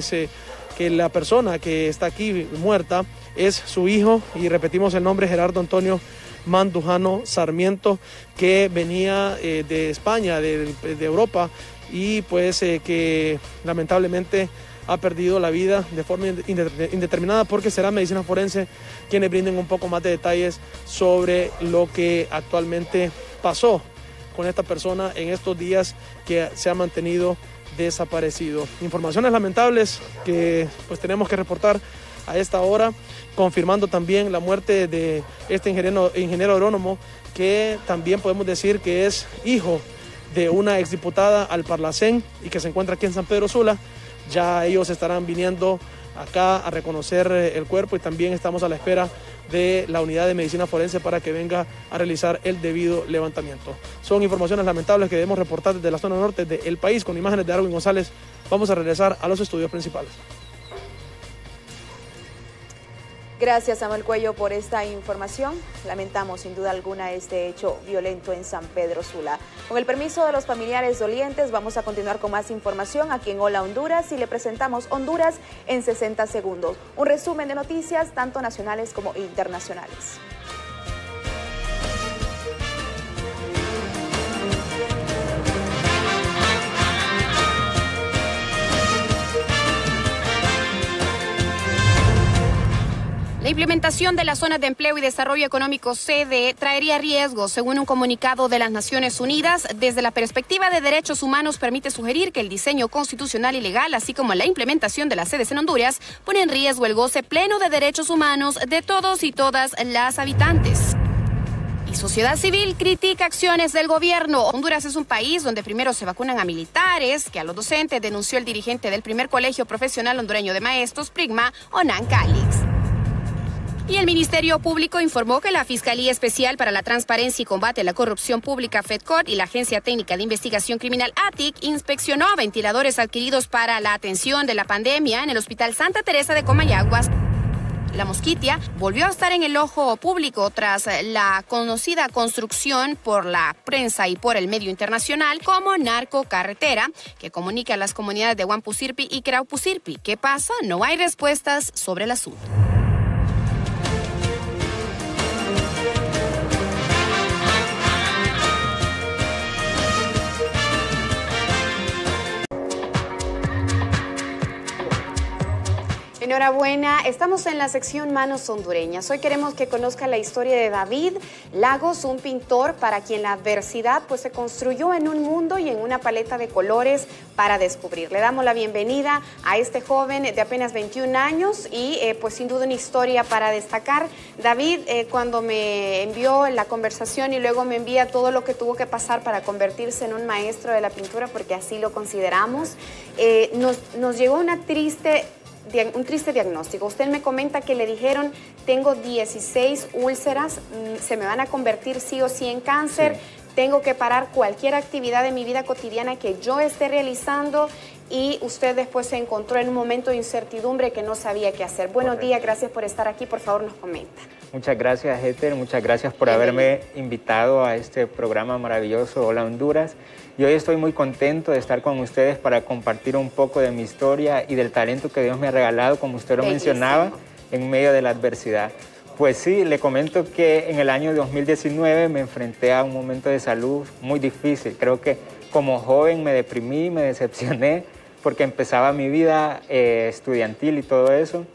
la persona que está aquí muerta es su hijo, y repetimos el nombre, Gerardo Antonio Mandujano Sarmiento, que venía de España, de Europa, y pues que lamentablemente ha perdido la vida de forma indeterminada, porque será medicina forense quienes brinden un poco más de detalles sobre lo que actualmente pasó con esta persona en estos días que se ha mantenido desaparecido. Informaciones lamentables que pues tenemos que reportar a esta hora, confirmando también la muerte de este ingeniero agrónomo, que también podemos decir que es hijo de una exdiputada al Parlacén y que se encuentra aquí en San Pedro Sula. Ya ellos estarán viniendo acá a reconocer el cuerpo, y también estamos a la espera de la unidad de medicina forense para que venga a realizar el debido levantamiento. Son informaciones lamentables que debemos reportar desde la zona norte del país. Con imágenes de Arwin González vamos a regresar a los estudios principales. Gracias, Samuel Cuello, por esta información. Lamentamos sin duda alguna este hecho violento en San Pedro Sula. Con el permiso de los familiares dolientes, vamos a continuar con más información aquí en Hola Honduras, y le presentamos Honduras en 60 segundos. Un resumen de noticias tanto nacionales como internacionales. La implementación de las zonas de empleo y desarrollo económico CDE traería riesgos, según un comunicado de las Naciones Unidas. Desde la perspectiva de derechos humanos, permite sugerir que el diseño constitucional y legal, así como la implementación de las sedes en Honduras, pone en riesgo el goce pleno de derechos humanos de todos y todas las habitantes. Y sociedad civil critica acciones del gobierno. Honduras es un país donde primero se vacunan a militares que a los docentes, denunció el dirigente del primer colegio profesional hondureño de maestros, Prigma, Onan Calix. Y el Ministerio Público informó que la Fiscalía Especial para la Transparencia y Combate a la Corrupción Pública, FEDCOT, y la Agencia Técnica de Investigación Criminal, ATIC, inspeccionó ventiladores adquiridos para la atención de la pandemia en el Hospital Santa Teresa de Comayagua. La Mosquitia volvió a estar en el ojo público tras la conocida construcción por la prensa y por el medio internacional como narcocarretera, que comunica a las comunidades de Huampusirpi y Craupusirpi. ¿Qué pasa? No hay respuestas sobre el asunto. Enhorabuena, estamos en la sección Manos Hondureñas. Hoy queremos que conozca la historia de David Lagos, un pintor para quien la adversidad pues se construyó en un mundo y en una paleta de colores para descubrir. Le damos la bienvenida a este joven de apenas 21 años y pues sin duda una historia para destacar. David, cuando me envió la conversación y luego me envía todo lo que tuvo que pasar para convertirse en un maestro de la pintura, porque así lo consideramos, nos llegó un triste diagnóstico. Usted me comenta que le dijeron, tengo 16 úlceras, se me van a convertir sí o sí en cáncer, sí. Tengo que parar cualquier actividad de mi vida cotidiana que yo esté realizando, y usted después se encontró en un momento de incertidumbre que no sabía qué hacer. Buenos días, gracias por estar aquí, por favor nos comenta. Muchas gracias, Heather, muchas gracias por haberme invitado a este programa maravilloso Hola Honduras. Y hoy estoy muy contento de estar con ustedes para compartir un poco de mi historia y del talento que Dios me ha regalado, como usted lo mencionaba, en medio de la adversidad. Pues sí, le comento que en el año 2019 me enfrenté a un momento de salud muy difícil. Creo que como joven me deprimí, me decepcioné, porque empezaba mi vida estudiantil y todo eso.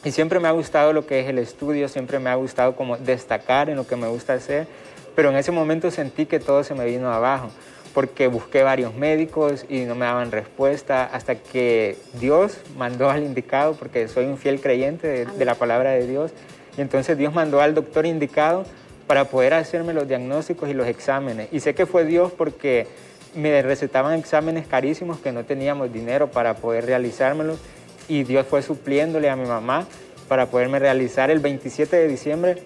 Y siempre me ha gustado lo que es el estudio, siempre me ha gustado como destacar en lo que me gusta hacer, pero en ese momento sentí que todo se me vino abajo, porque busqué varios médicos y no me daban respuesta, hasta que Dios mandó al indicado, porque soy un fiel creyente de la palabra de Dios, y entonces Dios mandó al doctor indicado para poder hacerme los diagnósticos y los exámenes. Y sé que fue Dios porque me recetaban exámenes carísimos que no teníamos dinero para poder realizármelos, y Dios fue supliéndole a mi mamá para poderme realizar el 27 de diciembre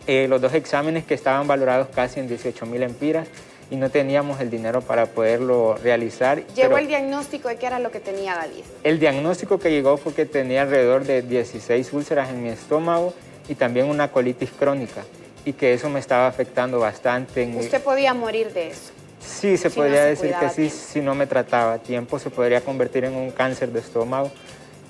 los dos exámenes que estaban valorados casi en 18,000 empiras. y no teníamos el dinero para poderlo realizar. ¿Llegó el diagnóstico de qué era lo que tenía David? El diagnóstico que llegó fue que tenía alrededor de 16 úlceras en mi estómago y también una colitis crónica, y que eso me estaba afectando bastante. ¿Usted podía morir de eso? Sí, se podría decir que sí, si no me trataba a tiempo, se podría convertir en un cáncer de estómago,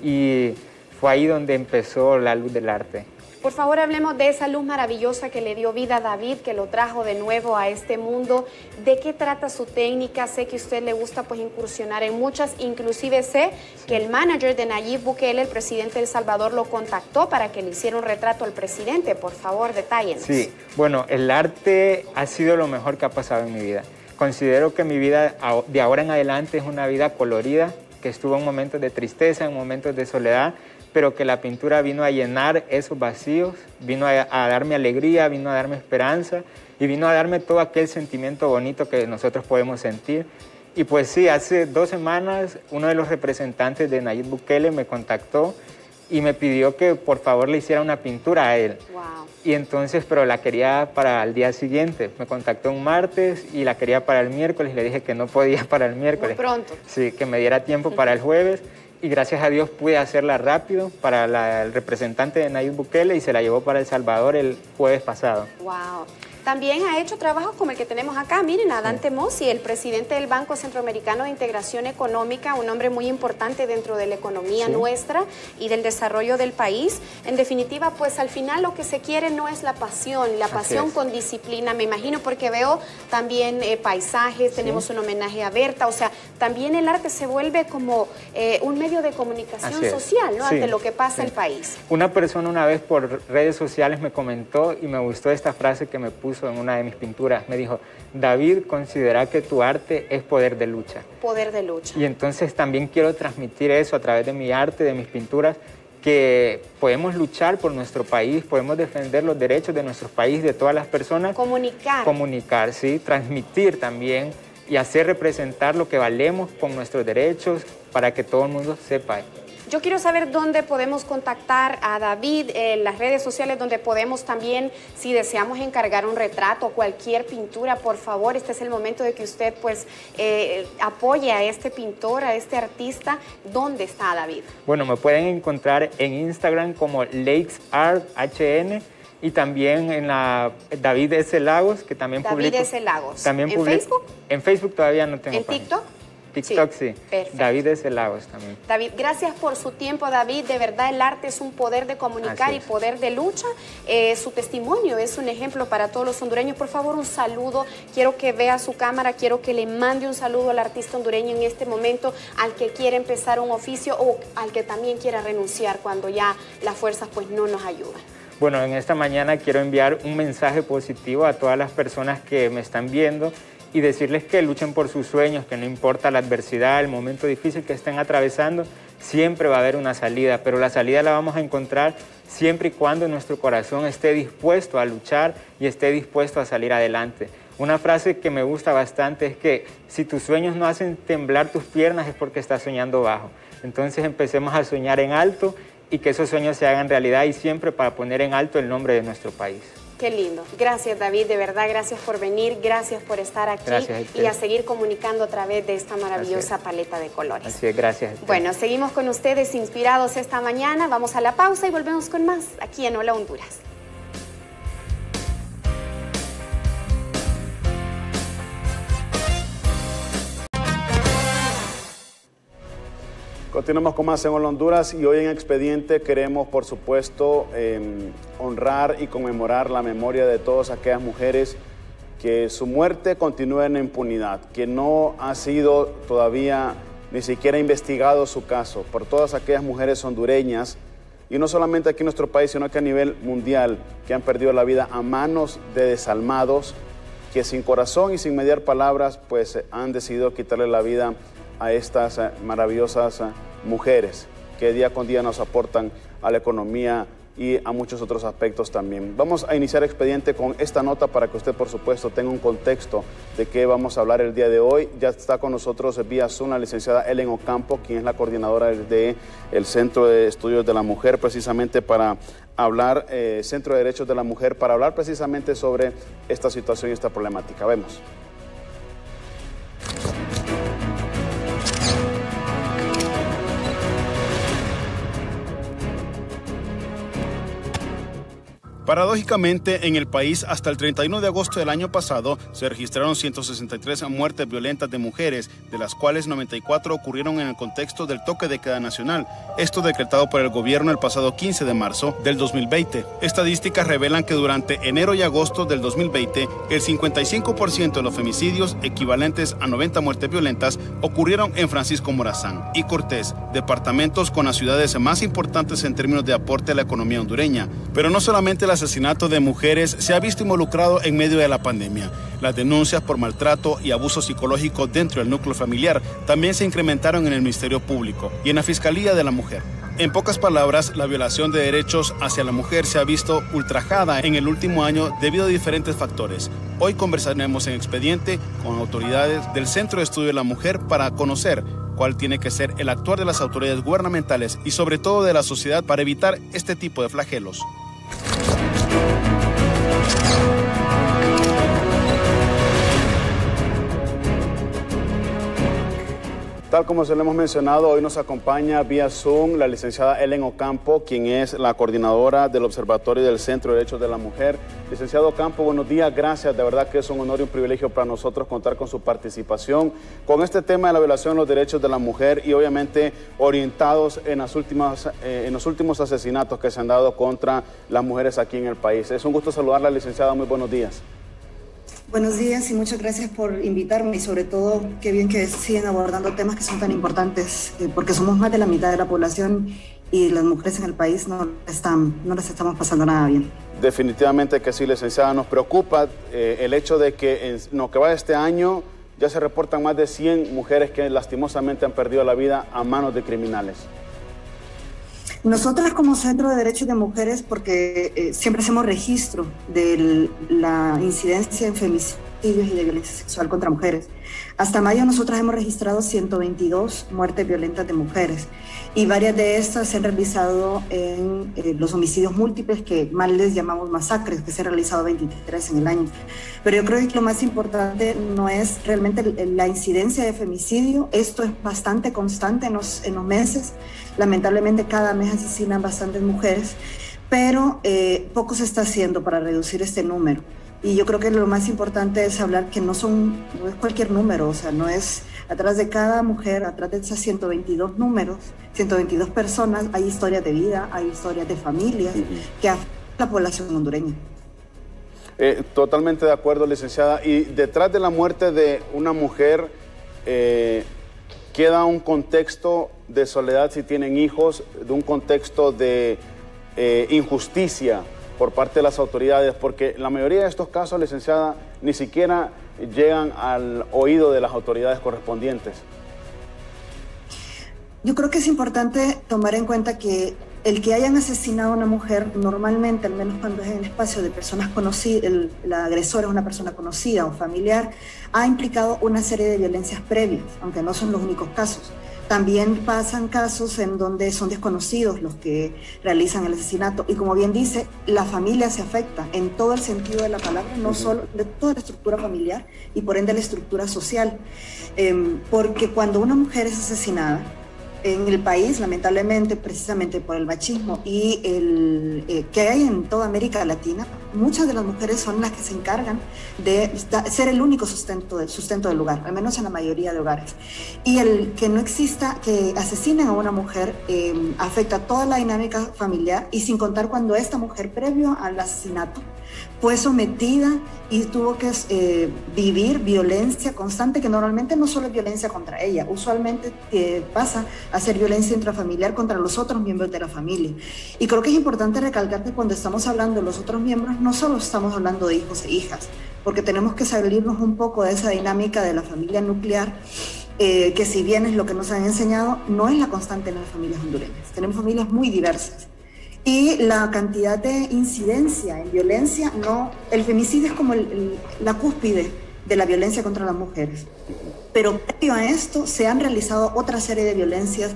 y fue ahí donde empezó la luz del arte. Por favor, hablemos de esa luz maravillosa que le dio vida a David, que lo trajo de nuevo a este mundo. ¿De qué trata su técnica? Sé que a usted le gusta pues incursionar en muchas, inclusive sé que el manager de Nayib Bukele, el presidente de El Salvador, lo contactó para que le hiciera un retrato al presidente. Por favor, detállenos. Sí, bueno, el arte ha sido lo mejor que ha pasado en mi vida. Considero que mi vida de ahora en adelante es una vida colorida, que estuvo en momentos de tristeza, en momentos de soledad, pero que la pintura vino a llenar esos vacíos, vino a darme alegría, vino a darme esperanza y vino a darme todo aquel sentimiento bonito que nosotros podemos sentir. Y pues sí, hace 2 semanas uno de los representantes de Nayib Bukele me contactó y me pidió que por favor le hiciera una pintura a él. Wow. Y entonces, pero la quería para el día siguiente. Me contactó un martes y la quería para el miércoles. Le dije que no podía para el miércoles. Muy pronto. Sí, que me diera tiempo para el jueves. Y gracias a Dios pude hacerla rápido para el representante de Nayib Bukele y se la llevó para El Salvador el jueves pasado. Wow. También ha hecho trabajos como el que tenemos acá. Miren, a Dante Mossi, el presidente del Banco Centroamericano de Integración Económica, un hombre muy importante dentro de la economía nuestra y del desarrollo del país. En definitiva, pues al final lo que se quiere no es la pasión con disciplina, me imagino, porque veo también paisajes, tenemos un homenaje a Berta, o sea, también el arte se vuelve como un medio de comunicación social, ¿no? Ante lo que pasa en el país. Una persona una vez por redes sociales me comentó y me gustó esta frase que me puso en una de mis pinturas. Me dijo: David, considera que tu arte es poder de lucha. Poder de lucha. Y entonces también quiero transmitir eso a través de mi arte, de mis pinturas, que podemos luchar por nuestro país, podemos defender los derechos de nuestro país, de todas las personas. Comunicar. Comunicar, sí, transmitir también y hacer representar lo que valemos con nuestros derechos para que todo el mundo sepa. Yo quiero saber dónde podemos contactar a David, en las redes sociales, donde podemos también, si deseamos encargar un retrato, cualquier pintura, por favor, este es el momento de que usted pues apoye a este pintor, a este artista. ¿Dónde está David? Bueno, me pueden encontrar en Instagram como LakesArtHN y también en la David S. Lagos, que también publico. David S. Lagos. También ¿En Facebook? En Facebook todavía no tengo. ¿En página. TikTok? TikTok sí. Perfecto. David S. Lagos también. David, gracias por su tiempo, David. De verdad, el arte es un poder de comunicar y poder de lucha. Su testimonio es un ejemplo para todos los hondureños. Por favor, un saludo. Quiero que vea su cámara, quiero que le mande un saludo al artista hondureño en este momento, al que quiere empezar un oficio o al que también quiera renunciar cuando ya las fuerzas pues no nos ayudan. Bueno, en esta mañana quiero enviar un mensaje positivo a todas las personas que me están viendo y decirles que luchen por sus sueños, que no importa la adversidad, el momento difícil que estén atravesando, siempre va a haber una salida, pero la salida la vamos a encontrar siempre y cuando nuestro corazón esté dispuesto a luchar y esté dispuesto a salir adelante. Una frase que me gusta bastante es que si tus sueños no hacen temblar tus piernas es porque estás soñando bajo. Entonces empecemos a soñar en alto y que esos sueños se hagan realidad y siempre para poner en alto el nombre de nuestro país. Qué lindo. Gracias, David, de verdad, gracias por venir, gracias por estar aquí y a seguir comunicando a través de esta maravillosa paleta de colores. Así es, gracias. Bueno, seguimos con ustedes inspirados esta mañana, vamos a la pausa y volvemos con más aquí en Hola Honduras. Continuamos con más en Hola Honduras y hoy en Expediente queremos, por supuesto, honrar y conmemorar la memoria de todas aquellas mujeres que su muerte continúa en impunidad, que no ha sido todavía ni siquiera investigado su caso, por todas aquellas mujeres hondureñas, y no solamente aquí en nuestro país, sino que a nivel mundial, que han perdido la vida a manos de desalmados, que sin corazón y sin mediar palabras, pues han decidido quitarle la vida a estas maravillosas mujeres que día con día nos aportan a la economía y a muchos otros aspectos también. Vamos a iniciar Expediente con esta nota para que usted, por supuesto, tenga un contexto de qué vamos a hablar el día de hoy. Ya está con nosotros vía Zoom la licenciada Ellen Ocampo, quien es la coordinadora del Centro de Estudios de la Mujer, precisamente para hablar, Centro de Derechos de la Mujer, para hablar precisamente sobre esta situación y esta problemática. Vemos. Paradójicamente, en el país, hasta el 31 de agosto del año pasado, se registraron 163 muertes violentas de mujeres, de las cuales 94 ocurrieron en el contexto del toque de queda nacional, esto decretado por el gobierno el pasado 15 de marzo del 2020. Estadísticas revelan que durante enero y agosto del 2020, el 55% de los femicidios, equivalentes a 90 muertes violentas, ocurrieron en Francisco Morazán y Cortés, departamentos con las ciudades más importantes en términos de aporte a la economía hondureña. Pero no solamente el asesinato de mujeres se ha visto involucrado en medio de la pandemia. Las denuncias por maltrato y abuso psicológico dentro del núcleo familiar también se incrementaron en el Ministerio Público y en la Fiscalía de la Mujer. En pocas palabras, la violación de derechos hacia la mujer se ha visto ultrajada en el último año debido a diferentes factores. Hoy conversaremos en Expediente con autoridades del Centro de Estudio de la Mujer para conocer cuál tiene que ser el actuar de las autoridades gubernamentales y sobre todo de la sociedad para evitar este tipo de flagelos. Tal como se lo hemos mencionado, hoy nos acompaña vía Zoom la licenciada Ellen Ocampo, quien es la coordinadora del Observatorio del Centro de Derechos de la Mujer. Licenciado Ocampo, buenos días, gracias. De verdad que es un honor y un privilegio para nosotros contar con su participación con este tema de la violación de los derechos de la mujer y obviamente orientados en los últimos asesinatos que se han dado contra las mujeres aquí en el país. Es un gusto saludarla, licenciada. Muy buenos días. Buenos días y muchas gracias por invitarme y sobre todo qué bien que siguen abordando temas que son tan importantes porque somos más de la mitad de la población y las mujeres en el país no les estamos pasando nada bien. Definitivamente que sí, licenciada. Nos preocupa el hecho de que en lo que va de este año ya se reportan más de 100 mujeres que lastimosamente han perdido la vida a manos de criminales. Nosotras como Centro de Derechos de Mujeres, porque siempre hacemos registro de la incidencia en femicidios y de violencia sexual contra mujeres. Hasta mayo nosotras hemos registrado 122 muertes violentas de mujeres y varias de estas se han realizado en los homicidios múltiples que mal les llamamos masacres, que se han realizado 23 en el año. Pero yo creo que lo más importante no es realmente la incidencia de femicidio, esto es bastante constante en los meses. Lamentablemente cada mes asesinan bastantes mujeres, pero poco se está haciendo para reducir este número. Y yo creo que lo más importante es hablar que no es cualquier número, o sea, no es atrás de cada mujer, atrás de esas 122 números, 122 personas, hay historias de vida, hay historias de familias que afectan a la población hondureña. Totalmente de acuerdo, licenciada. Y detrás de la muerte de una mujer queda un contexto de soledad si tienen hijos, de un contexto de injusticia por parte de las autoridades, porque la mayoría de estos casos, licenciada, ni siquiera llegan al oído de las autoridades correspondientes. Yo creo que es importante tomar en cuenta que el que hayan asesinado a una mujer, normalmente, al menos cuando es en el espacio de personas conocidas, el agresor es una persona conocida o familiar, ha implicado una serie de violencias previas, aunque no son los únicos casos. También pasan casos en donde son desconocidos los que realizan el asesinato y como bien dice, la familia se afecta en todo el sentido de la palabra, no solo de toda la estructura familiar y por ende la estructura social, porque cuando una mujer es asesinada en el país, lamentablemente, precisamente por el machismo y que hay en toda América Latina, muchas de las mujeres son las que se encargan de ser el único sustento del lugar, al menos en la mayoría de hogares. Y el que no exista, que asesinen a una mujer, afecta toda la dinámica familiar y sin contar cuando esta mujer, previo al asesinato, fue sometida y tuvo que vivir violencia constante, que normalmente no solo es violencia contra ella, usualmente pasa a ser violencia intrafamiliar contra los otros miembros de la familia. Y creo que es importante recalcar que cuando estamos hablando de los otros miembros, no solo estamos hablando de hijos e hijas, porque tenemos que salirnos un poco de esa dinámica de la familia nuclear, que si bien es lo que nos han enseñado, no es la constante en las familias hondureñas. Tenemos familias muy diversas. Y la cantidad de incidencia en violencia, el femicidio es como la cúspide de la violencia contra las mujeres. Pero previo a esto se han realizado otra serie de violencias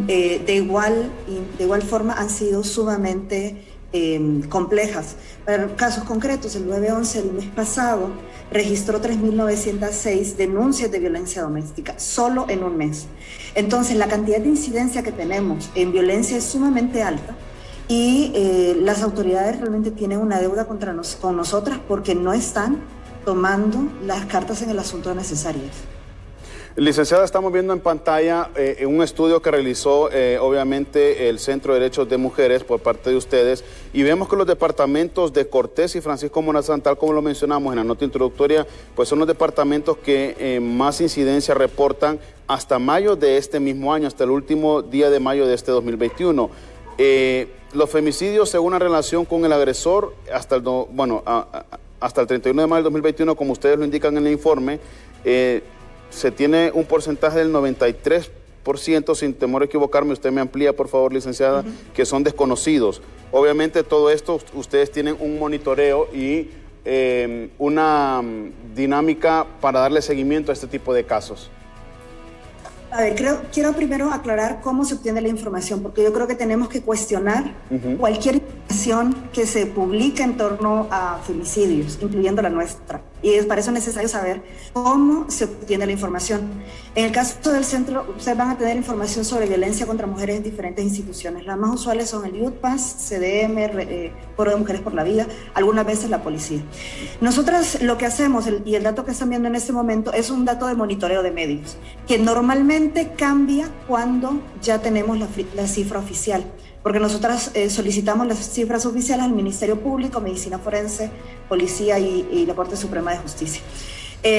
de igual forma, han sido sumamente complejas. Para casos concretos, el 911 el mes pasado registró 3.906 denuncias de violencia doméstica, solo en un mes. Entonces, la cantidad de incidencia que tenemos en violencia es sumamente alta. Y las autoridades realmente tienen una deuda con nosotras porque no están tomando las cartas en el asunto necesarias. Licenciada, estamos viendo en pantalla un estudio que realizó obviamente el Centro de Derechos de Mujeres por parte de ustedes, y vemos que los departamentos de Cortés y Francisco Morazán, tal como lo mencionamos en la nota introductoria, pues son los departamentos que más incidencia reportan hasta mayo de este mismo año, hasta el último día de mayo de este 2021. Los femicidios, según la relación con el agresor, hasta el 31 de mayo del 2021, como ustedes lo indican en el informe, se tiene un porcentaje del 93%, sin temor a equivocarme, usted me amplía, por favor, licenciada, que son desconocidos. Obviamente todo esto, ustedes tienen un monitoreo y una dinámica para darle seguimiento a este tipo de casos. A ver, quiero primero aclarar cómo se obtiene la información, porque yo creo que tenemos que cuestionar cualquier información que se publique en torno a femicidios, incluyendo la nuestra. Y para eso es necesario saber cómo se obtiene la información. En el caso del centro, ustedes van a tener información sobre violencia contra mujeres en diferentes instituciones. Las más usuales son el IUTPAS, CDM, Foro de Mujeres por la Vida, algunas veces la policía. Nosotras lo que hacemos, y el dato que están viendo en este momento, es un dato de monitoreo de medios, que normalmente cambia cuando ya tenemos la cifra oficial. Porque nosotras solicitamos las cifras oficiales al Ministerio Público, Medicina Forense, Policía y la Corte Suprema de Justicia.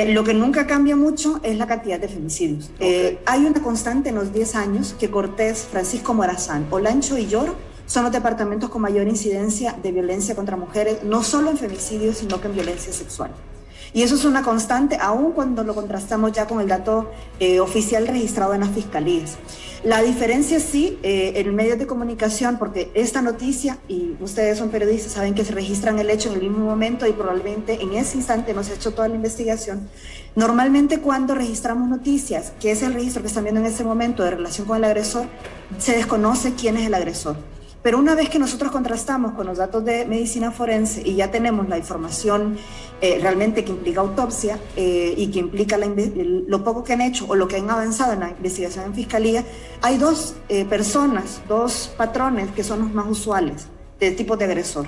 Lo que nunca cambia mucho es la cantidad de femicidios. Hay una constante en los 10 años que Cortés, Francisco Morazán, Olancho y Lloro son los departamentos con mayor incidencia de violencia contra mujeres, no solo en femicidios, sino que en violencia sexual. Y eso es una constante, aun cuando lo contrastamos ya con el dato oficial registrado en las fiscalías. La diferencia sí, en medios de comunicación, porque esta noticia, y ustedes son periodistas, saben que se registran el hecho en el mismo momento y probablemente en ese instante no se ha hecho toda la investigación. Normalmente cuando registramos noticias, que es el registro que están viendo en ese momento de relación con el agresor, se desconoce quién es el agresor. Pero una vez que nosotros contrastamos con los datos de medicina forense y ya tenemos la información realmente que implica autopsia y que implica lo poco que han hecho o lo que han avanzado en la investigación en fiscalía, hay dos personas, dos patrones que son los más usuales de tipo de agresor.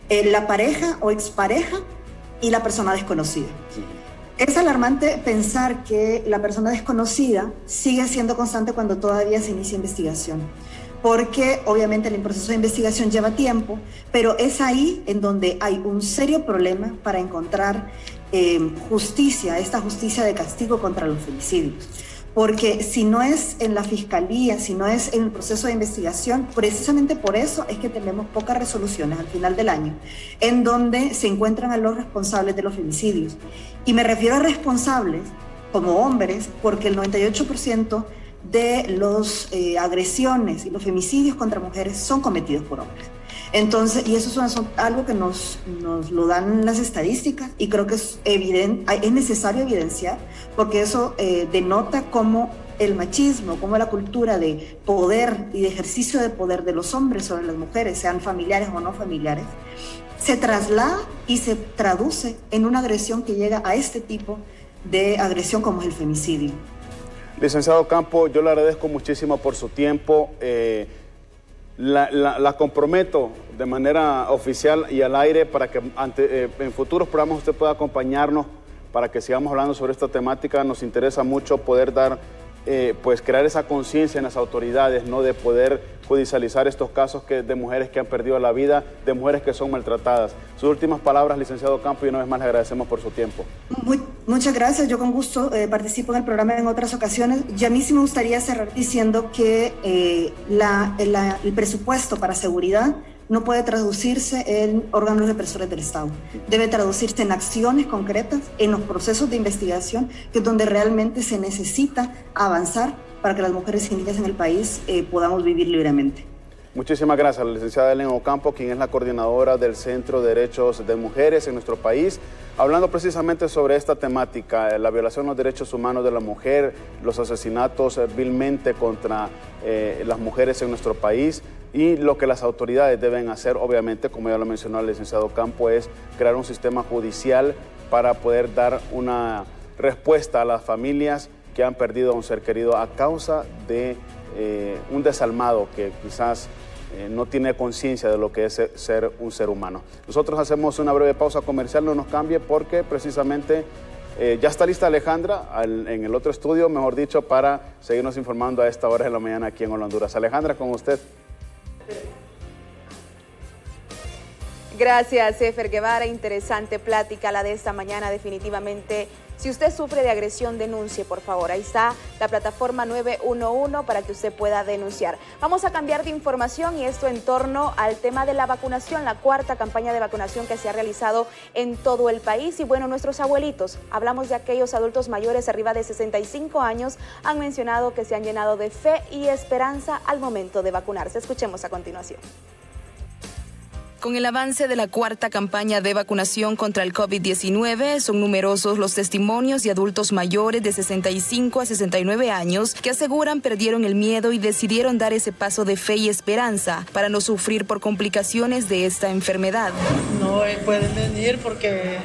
La pareja o expareja y la persona desconocida. Es alarmante pensar que la persona desconocida sigue siendo constante cuando todavía se inicia investigación, porque obviamente el proceso de investigación lleva tiempo, pero es ahí en donde hay un serio problema para encontrar justicia, esta justicia de castigo contra los femicidios. Porque si no es en la fiscalía, si no es en el proceso de investigación, precisamente por eso es que tenemos pocas resoluciones al final del año, en donde se encuentran a los responsables de los femicidios. Y me refiero a responsables como hombres, porque el 98% de las agresiones y los femicidios contra mujeres son cometidos por hombres. Entonces, y eso es algo que nos lo dan las estadísticas, y creo que es necesario evidenciar, porque eso denota cómo el machismo, cómo la cultura de poder y de ejercicio de poder de los hombres sobre las mujeres, sean familiares o no familiares, se traslada y se traduce en una agresión que llega a este tipo de agresión como es el femicidio. Licenciado Campo, yo le agradezco muchísimo por su tiempo. La comprometo de manera oficial y al aire para que en futuros programas usted pueda acompañarnos para que sigamos hablando sobre esta temática. Nos interesa mucho poder crear esa conciencia en las autoridades, ¿no?, de poder judicializar estos casos de mujeres que han perdido la vida, de mujeres que son maltratadas. Sus últimas palabras, licenciado Campo, y una vez más le agradecemos por su tiempo. Muchas gracias, yo con gusto participo en el programa en otras ocasiones. Y a mí sí me gustaría cerrar diciendo que el presupuesto para seguridad no puede traducirse en órganos represores del Estado. Debe traducirse en acciones concretas, en los procesos de investigación, que es donde realmente se necesita avanzar para que las mujeres y niñas en el país podamos vivir libremente. Muchísimas gracias a la licenciada Helen Ocampo, quien es la coordinadora del Centro de Derechos de Mujeres en nuestro país, hablando precisamente sobre esta temática, la violación de los derechos humanos de la mujer, los asesinatos vilmente contra las mujeres en nuestro país, y lo que las autoridades deben hacer, obviamente, como ya lo mencionó el licenciado Campo, es crear un sistema judicial para poder dar una respuesta a las familias que han perdido a un ser querido a causa de un desalmado que quizás no tiene conciencia de lo que es ser un ser humano. Nosotros hacemos una breve pausa comercial, no nos cambie porque precisamente ya está lista Alejandra en el otro estudio, mejor dicho, para seguirnos informando a esta hora de la mañana aquí en Hola Honduras. Alejandra, con usted. Gracias, Efer Guevara. Interesante plática la de esta mañana, definitivamente. Si usted sufre de agresión, denuncie, por favor. Ahí está la plataforma 911 para que usted pueda denunciar. Vamos a cambiar de información y esto en torno al tema de la vacunación, la cuarta campaña de vacunación que se ha realizado en todo el país. Y bueno, nuestros abuelitos, hablamos de aquellos adultos mayores arriba de 65 años, han mencionado que se han llenado de fe y esperanza al momento de vacunarse. Escuchemos a continuación. Con el avance de la cuarta campaña de vacunación contra el COVID-19, son numerosos los testimonios de adultos mayores de 65 a 69 años que aseguran perdieron el miedo y decidieron dar ese paso de fe y esperanza para no sufrir por complicaciones de esta enfermedad. No pueden venir porque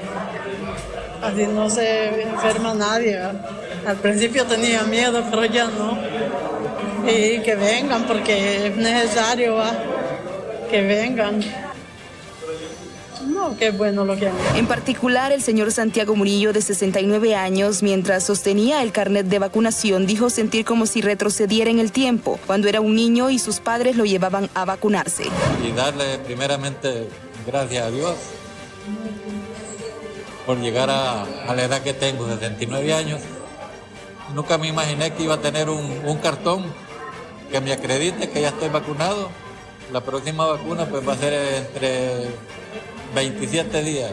así no se enferma nadie. Al principio tenía miedo, pero ya no. Y que vengan porque es necesario, que vengan. No, qué bueno lo que han hecho. En particular, el señor Santiago Murillo, de 69 años, mientras sostenía el carnet de vacunación, dijo sentir como si retrocediera en el tiempo, cuando era un niño y sus padres lo llevaban a vacunarse. Y darle primeramente gracias a Dios por llegar a la edad que tengo, 79 años. Nunca me imaginé que iba a tener un cartón que me acredite que ya estoy vacunado. La próxima vacuna pues va a ser entre 27 días,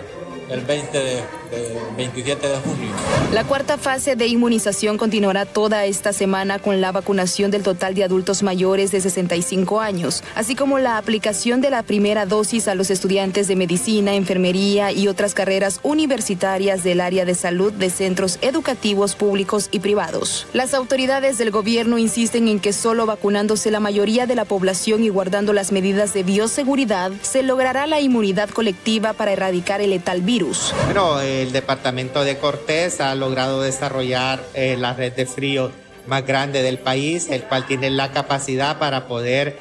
el 27 de junio. La cuarta fase de inmunización continuará toda esta semana con la vacunación del total de adultos mayores de 65 años, así como la aplicación de la primera dosis a los estudiantes de medicina, enfermería y otras carreras universitarias del área de salud de centros educativos públicos y privados. Las autoridades del gobierno insisten en que solo vacunándose la mayoría de la población y guardando las medidas de bioseguridad se logrará la inmunidad colectiva para erradicar el letal virus. Bueno, el departamento de Cortés ha logrado desarrollar la red de frío más grande del país, el cual tiene la capacidad para poder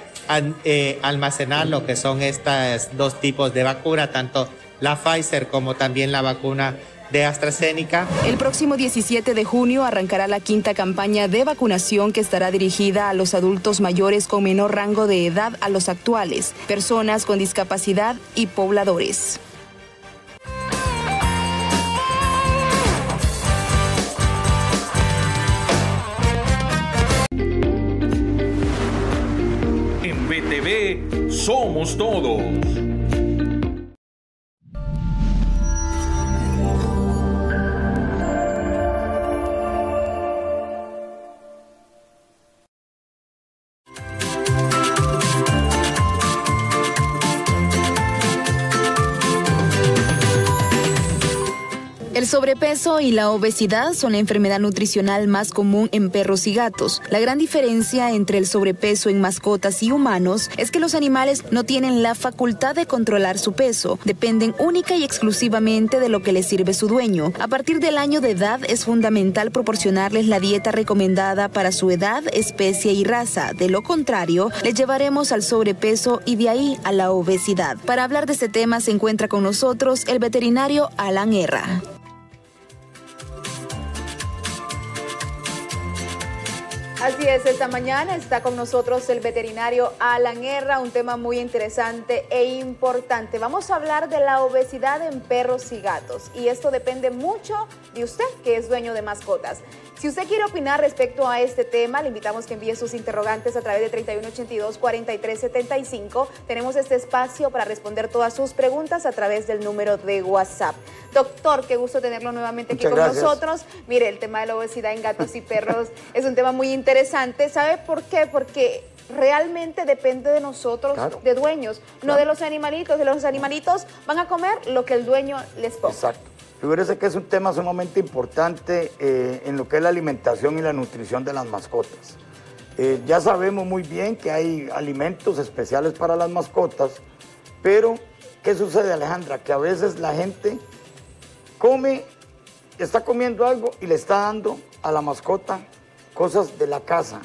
almacenar lo que son estos dos tipos de vacuna, tanto la Pfizer como también la vacuna de AstraZeneca. El próximo 17 de junio arrancará la quinta campaña de vacunación que estará dirigida a los adultos mayores con menor rango de edad a los actuales, personas con discapacidad y pobladores. En BTV somos todos. El sobrepeso y la obesidad son la enfermedad nutricional más común en perros y gatos. La gran diferencia entre el sobrepeso en mascotas y humanos es que los animales no tienen la facultad de controlar su peso, dependen única y exclusivamente de lo que les sirve su dueño. A partir del año de edad es fundamental proporcionarles la dieta recomendada para su edad, especie y raza. De lo contrario, les llevaremos al sobrepeso y de ahí a la obesidad. Para hablar de este tema se encuentra con nosotros el veterinario Alan Herra. Así es, esta mañana está con nosotros el veterinario Alan Herra, un tema muy interesante e importante. Vamos a hablar de la obesidad en perros y gatos y esto depende mucho de usted, que es dueño de mascotas. Si usted quiere opinar respecto a este tema, le invitamos que envíe sus interrogantes a través de 3182-4375. Tenemos este espacio para responder todas sus preguntas a través del número de WhatsApp. Doctor, qué gusto tenerlo nuevamente aquí con nosotros. Mire, el tema de la obesidad en gatos y perros es un tema muy interesante. ¿Sabe por qué? Porque realmente depende de nosotros, de dueños, no de los animalitos. De los animalitos van a comer lo que el dueño les ponga. Exacto. Figúrese que es un tema sumamente importante en lo que es la alimentación y la nutrición de las mascotas. Ya sabemos muy bien que hay alimentos especiales para las mascotas, pero ¿qué sucede, Alejandra? Que a veces la gente está comiendo algo y le está dando a la mascota cosas de la casa.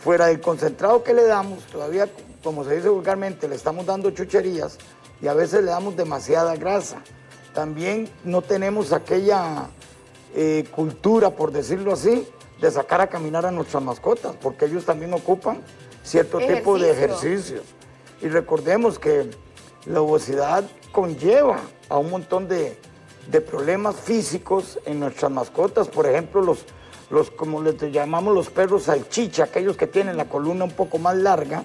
Fuera del concentrado que le damos, todavía como se dice vulgarmente, le estamos dando chucherías y a veces le damos demasiada grasa. También no tenemos aquella cultura, por decirlo así, de sacar a caminar a nuestras mascotas, porque ellos también ocupan cierto tipo de ejercicios. Y recordemos que la obesidad conlleva a un montón de problemas físicos en nuestras mascotas. Por ejemplo, los como les llamamos los perros salchicha, aquellos que tienen la columna un poco más larga,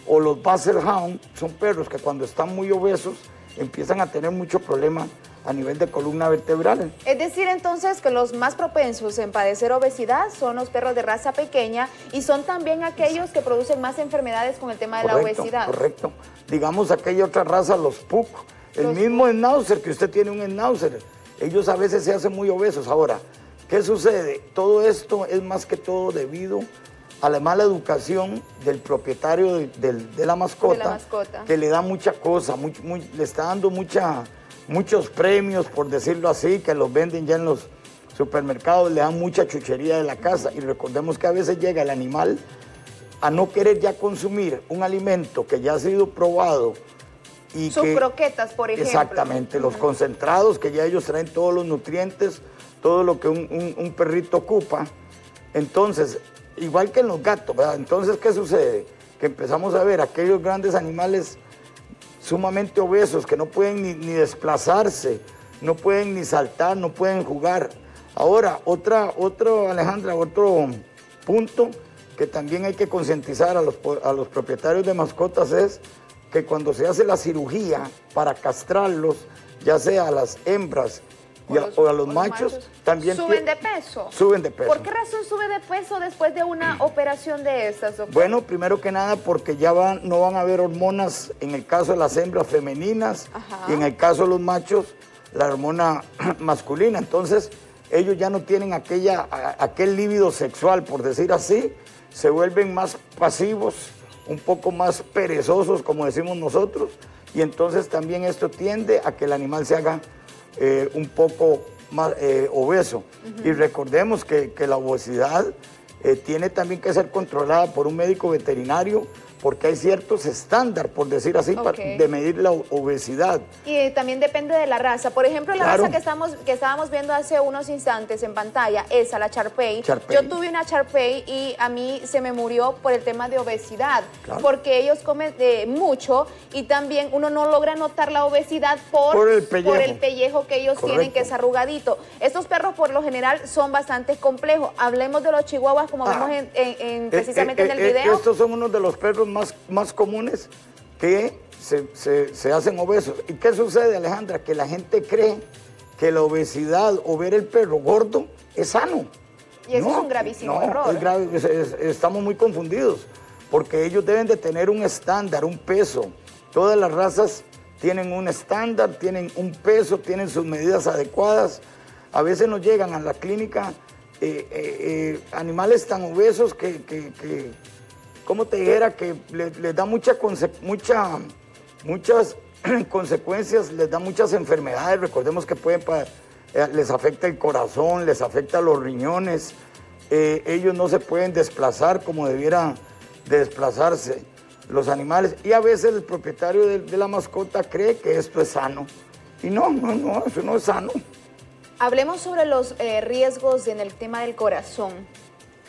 o los Basset Hound, son perros que cuando están muy obesos empiezan a tener mucho problema a nivel de columna vertebral. Es decir, entonces, que los más propensos en padecer obesidad son los perros de raza pequeña y son también aquellos que producen más enfermedades con el tema de la obesidad. Correcto. Digamos, aquella otra raza, los Pug, el mismo Schnauzer, que usted tiene un Schnauzer, ellos a veces se hacen muy obesos. Ahora, ¿qué sucede? Todo esto es más que todo debido a la mala educación del propietario de la mascota, que le da mucha cosa, le está dando muchos premios, por decirlo así, que los venden ya en los supermercados, le dan mucha chuchería de la casa. Y recordemos que a veces llega el animal a no querer ya consumir un alimento que ya ha sido probado. Y sus croquetas, por ejemplo. Exactamente, los concentrados, que ya ellos traen todos los nutrientes, todo lo que un perrito ocupa. Entonces, igual que en los gatos, ¿verdad? Entonces, ¿qué sucede? Que empezamos a ver aquellos grandes animales sumamente obesos que no pueden ni desplazarse, no pueden ni saltar, no pueden jugar. Ahora, Alejandra, otro punto que también hay que concientizar a los propietarios de mascotas es que cuando se hace la cirugía para castrarlos, ya sea a las hembras o a los machos, también ¿suben de peso? Suben de peso. ¿Por qué razón sube de peso después de una operación de estas, doctor? Bueno, primero que nada porque ya no van a haber hormonas en el caso de las hembras femeninas. Ajá. Y en el caso de los machos, la hormona masculina. Entonces, ellos ya no tienen aquel líbido sexual, por decir así, se vuelven más pasivos, un poco más perezosos, como decimos nosotros, y entonces también esto tiende a que el animal se haga un poco más obeso. Y recordemos que la obesidad tiene también que ser controlada por un médico veterinario, porque hay ciertos estándares, por decir así, de medir la obesidad. Y también depende de la raza. Por ejemplo, la raza que estábamos viendo hace unos instantes en pantalla, esa, la Shar-Pei. Yo tuve una Shar-Pei y a mí se me murió por el tema de obesidad, porque ellos comen mucho y también uno no logra notar la obesidad por el pellejo que ellos tienen, que es arrugadito. Estos perros, por lo general, son bastante complejos. Hablemos de los chihuahuas, como vemos precisamente en el video. Estos son unos de los perros más comunes que se hacen obesos. ¿Y qué sucede, Alejandra? Que la gente cree que la obesidad o ver el perro gordo es sano. Y eso es un gravísimo error. Es grave, estamos muy confundidos, porque ellos deben de tener un estándar, un peso. Todas las razas tienen un estándar, tienen un peso, tienen sus medidas adecuadas. A veces nos llegan a la clínica animales tan obesos que como te dijera, que les da muchas consecuencias, les da muchas enfermedades. Recordemos que les afecta el corazón, les afecta los riñones. Ellos no se pueden desplazar como debieran de desplazarse los animales. Y a veces el propietario de la mascota cree que esto es sano. Y no, eso no es sano. Hablemos sobre los riesgos en el tema del corazón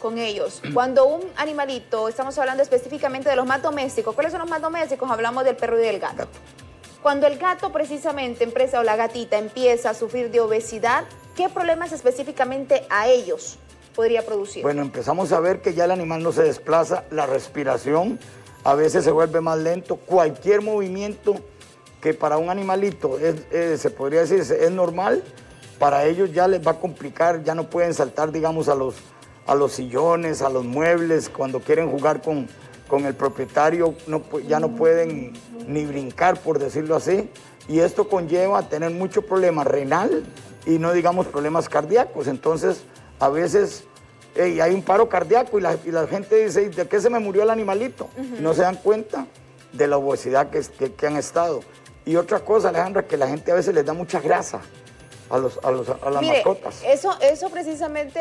con ellos. Cuando un animalito, estamos hablando específicamente de los más domésticos. ¿Cuáles son los más domésticos? Hablamos del perro y del gato. Cuando el gato precisamente o la gatita empieza a sufrir de obesidad, ¿qué problemas específicamente a ellos podría producir? Bueno, empezamos a ver que ya el animal no se desplaza, la respiración a veces se vuelve más lento, cualquier movimiento que para un animalito se podría decir es normal, para ellos ya les va a complicar, ya no pueden saltar, digamos, a los sillones, a los muebles, cuando quieren jugar con el propietario, ya no pueden ni brincar, por decirlo así, y esto conlleva a tener mucho problema renal y no digamos problemas cardíacos. Entonces, a veces hay un paro cardíaco y la gente dice, ¿de qué se me murió el animalito? Y no se dan cuenta de la obesidad que han estado. Y otra cosa, Alejandra, que la gente a veces les da mucha grasa a las mascotas. Eso precisamente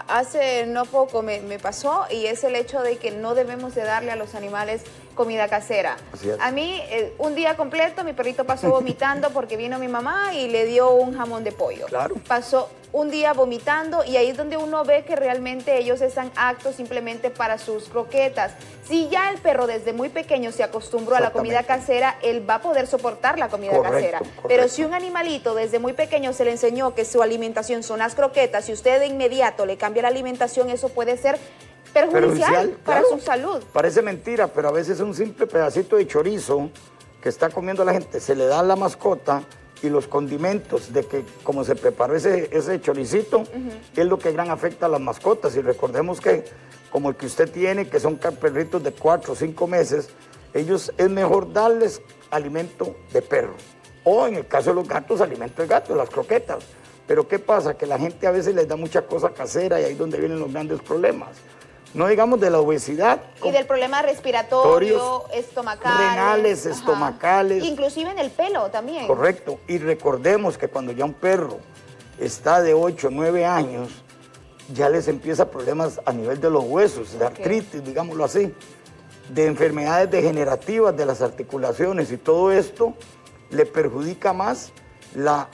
hace no poco me pasó, y es el hecho de que no debemos de darle a los animales comida casera. A mí, un día completo, mi perrito pasó vomitando porque vino mi mamá y le dio un jamón de pollo. Pasó un día vomitando y ahí es donde uno ve que realmente ellos están aptos simplemente para sus croquetas. Si ya el perro desde muy pequeño se acostumbró a la comida casera, él va a poder soportar la comida casera. Pero si un animalito desde muy pequeño se le enseñó que su alimentación son las croquetas y usted de inmediato le cambia la alimentación, eso puede ser perjudicial para su salud. Parece mentira, pero a veces un simple pedacito de chorizo que está comiendo la gente se le da a la mascota y los condimentos de que como se preparó ese choricito es lo que gran afecta a las mascotas. Y recordemos que como el que usted tiene, que son perritos de 4 o 5 meses, ellos es mejor darles alimento de perro. O en el caso de los gatos, alimento de gato, las croquetas. Pero ¿qué pasa? Que la gente a veces les da mucha cosa casera y ahí es donde vienen los grandes problemas. No digamos de la obesidad. Y del problema respiratorio, estomacal. Renales, estomacales. Inclusive en el pelo también. Correcto. Y recordemos que cuando ya un perro está de 8 o 9 años, ya les empieza problemas a nivel de los huesos, de artritis, digámoslo así, de enfermedades degenerativas de las articulaciones, y todo esto le perjudica más la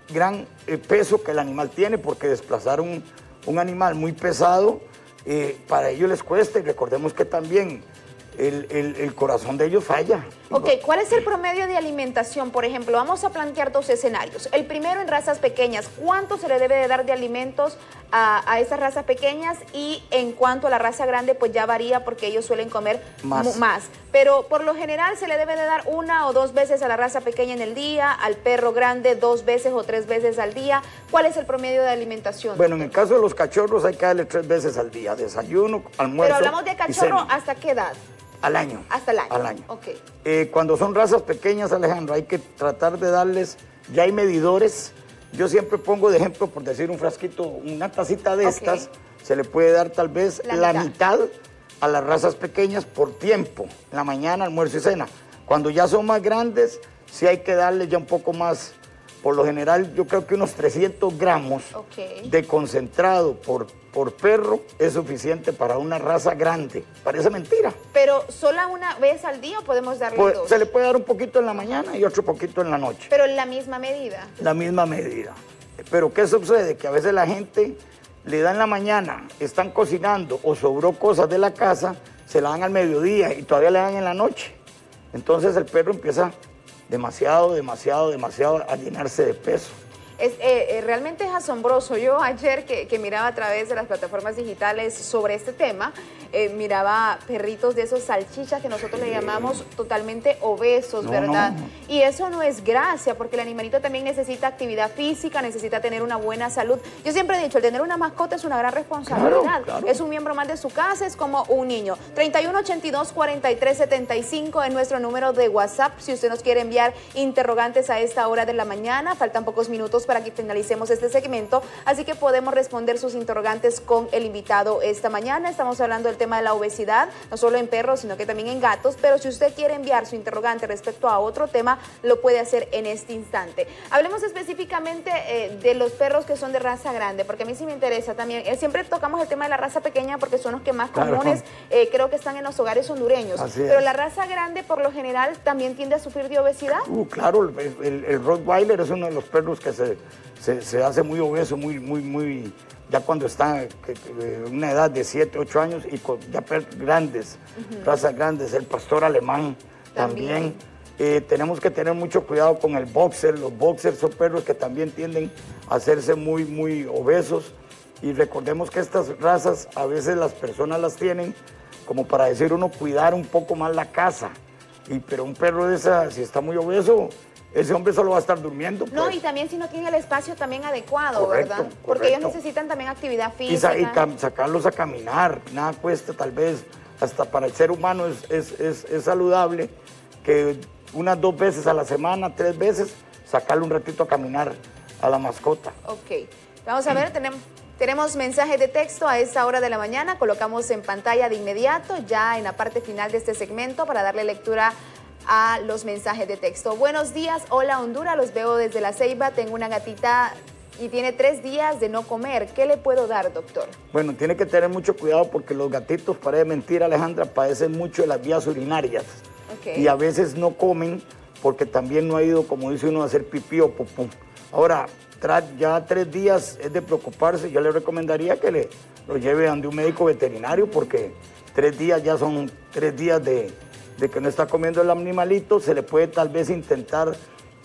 gran peso que el animal tiene, porque desplazar un animal muy pesado, para ellos les cuesta, y recordemos que también el corazón de ellos falla. Ok, ¿cuál es el promedio de alimentación? Por ejemplo, vamos a plantear 2 escenarios. El primero, en razas pequeñas, ¿cuánto se le debe de dar de alimentos a esas razas pequeñas? Y en cuanto a la raza grande, pues ya varía porque ellos suelen comer más. Pero por lo general se le debe de dar 1 o 2 veces a la raza pequeña en el día, al perro grande 2 veces o 3 veces al día. ¿Cuál es el promedio de alimentación? Bueno, en el caso de los cachorros hay que darle 3 veces al día, desayuno, almuerzo. Pero hablamos de cachorro, ¿hasta qué edad? Al año. Hasta el año. Al año. Ok. Cuando son razas pequeñas, Alejandro, hay que tratar de darles, ya hay medidores. Yo siempre pongo de ejemplo, por decir un frasquito, una tacita de estas, se le puede dar tal vez la mitad a las razas pequeñas por tiempo, en la mañana, almuerzo y cena. Cuando ya son más grandes, sí hay que darles ya un poco más. Por lo general, yo creo que unos 300 gramos de concentrado por perro es suficiente para una raza grande. Parece mentira. ¿Pero solo una vez al día o podemos darle 2? Se le puede dar un poquito en la mañana y otro poquito en la noche. ¿Pero en la misma medida? La misma medida. Pero ¿qué sucede? Que a veces la gente le da en la mañana, están cocinando o sobró cosas de la casa, se la dan al mediodía y todavía le dan en la noche. Entonces el perro empieza demasiado a llenarse de peso. Realmente es asombroso. Yo ayer que miraba a través de las plataformas digitales sobre este tema, miraba perritos de esos salchichas que nosotros le llamamos totalmente obesos, ¿verdad? Y eso no es gracia, porque el animalito también necesita actividad física, necesita tener una buena salud. Yo siempre he dicho, el tener una mascota es una gran responsabilidad. Es un miembro más de su casa, es como un niño. 3182-4375 es nuestro número de WhatsApp, si usted nos quiere enviar interrogantes a esta hora de la mañana. Faltan pocos minutos para que finalicemos este segmento, así que podemos responder sus interrogantes con el invitado esta mañana. Estamos hablando del tema de la obesidad, no solo en perros, sino que también en gatos, pero si usted quiere enviar su interrogante respecto a otro tema, lo puede hacer en este instante. Hablemos específicamente de los perros que son de raza grande, porque a mí sí me interesa también. Siempre tocamos el tema de la raza pequeña porque son los que más comunes, creo que están en los hogares hondureños. Pero la raza grande, por lo general, también tiende a sufrir de obesidad. Claro, el Rottweiler es uno de los perros que se hace muy obeso, ya cuando está en una edad de 7, 8 años y ya grandes, razas grandes. El pastor alemán también. Tenemos que tener mucho cuidado con el boxer. Los boxers son perros que también tienden a hacerse muy obesos. Y recordemos que estas razas a veces las personas las tienen como para decir uno cuidar un poco más la casa. Pero un perro de esa, si está muy obeso, ese hombre solo va a estar durmiendo. No, y también si no tiene el espacio también adecuado, ¿verdad? Porque ellos necesitan también actividad física. Y sacarlos a caminar, nada cuesta, tal vez, hasta para el ser humano es saludable que unas 2 veces a la semana, 3 veces, sacarle un ratito a caminar a la mascota. Ok, vamos a ver, tenemos mensajes de texto a esta hora de la mañana, colocamos en pantalla de inmediato, ya en la parte final de este segmento, para darle lectura a los mensajes de texto. Buenos días, hola Honduras, los veo desde La Ceiba, tengo una gatita y tiene 3 días de no comer. ¿Qué le puedo dar, doctor? Bueno, tiene que tener mucho cuidado porque los gatitos, para de mentir, Alejandra, padecen mucho de las vías urinarias. Y a veces no comen porque también no ha ido, como dice uno, a hacer pipí o popó. Ahora, ya 3 días es de preocuparse. Yo le recomendaría que lo lleve ante un médico veterinario porque 3 días ya son 3 días de que no está comiendo el animalito. Se le puede tal vez intentar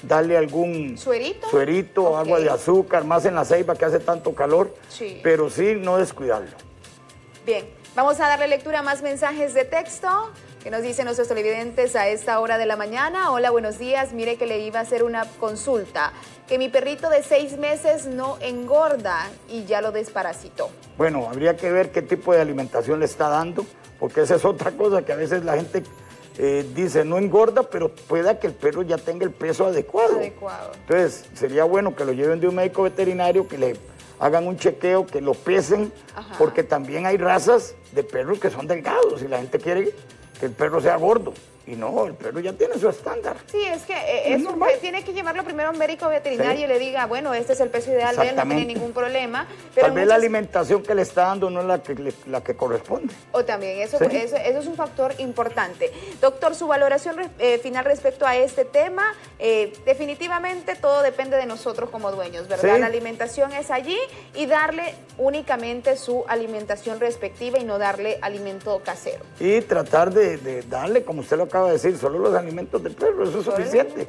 darle algún suerito, agua de azúcar, más en la ceiba que hace tanto calor, pero sí no descuidarlo. Bien, vamos a darle lectura a más mensajes de texto que nos dicen nuestros televidentes a esta hora de la mañana. Hola, buenos días, mire que le iba a hacer una consulta, que mi perrito de 6 meses no engorda y ya lo desparasitó. Bueno, habría que ver qué tipo de alimentación le está dando, porque esa es otra cosa que a veces la gente dice no engorda, pero pueda que el perro ya tenga el peso adecuado. Entonces, sería bueno que lo lleven de un médico veterinario, que le hagan un chequeo, que lo pesen, porque también hay razas de perros que son delgados y la gente quiere que el perro sea gordo. Y no, el perro ya tiene su estándar. Sí, es que tiene que llevarlo primero a un médico veterinario y le diga, bueno, este es el peso ideal de él, no tiene ningún problema. Pero tal vez la alimentación que le está dando no es la que corresponde. O también, eso es un factor importante. Doctor, su valoración final respecto a este tema, definitivamente todo depende de nosotros como dueños, ¿verdad? Sí. La alimentación es allí y darle únicamente su alimentación respectiva y no darle alimento casero. Y tratar de darle, como usted lo acaba de decir, solo los alimentos del perro, eso es suficiente.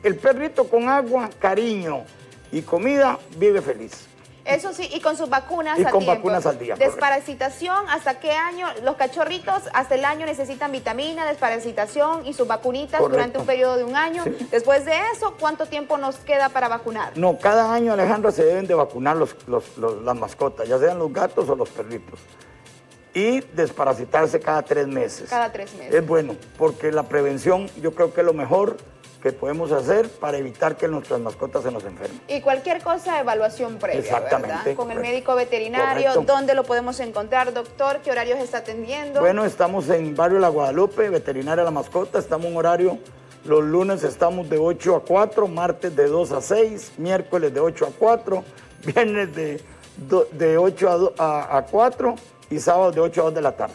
El perrito con agua, cariño y comida vive feliz. Eso sí, y con sus vacunas a tiempo. Vacunas al día. Desparasitación, ¿hasta qué año? Los cachorritos hasta el año necesitan vitamina, desparasitación y sus vacunitas durante un periodo de 1 año. Sí. Después de eso, ¿cuánto tiempo nos queda para vacunar? No, cada año, Alejandra, se deben de vacunar las mascotas, ya sean los gatos o los perritos. Y desparasitarse cada 3 meses. Cada 3 meses. Es bueno, porque la prevención yo creo que es lo mejor que podemos hacer para evitar que nuestras mascotas se nos enfermen. Y cualquier cosa, evaluación previa, exactamente, ¿verdad? Con el médico veterinario. Correcto. ¿Dónde lo podemos encontrar, doctor? ¿Qué horarios está atendiendo? Bueno, estamos en Barrio La Guadalupe, Veterinaria La Mascota. Estamos en horario, los lunes estamos de 8 a 4, martes de 2 a 6, miércoles de 8 a 4, viernes de 8 a 4 y sábado de 8 a 2 de la tarde.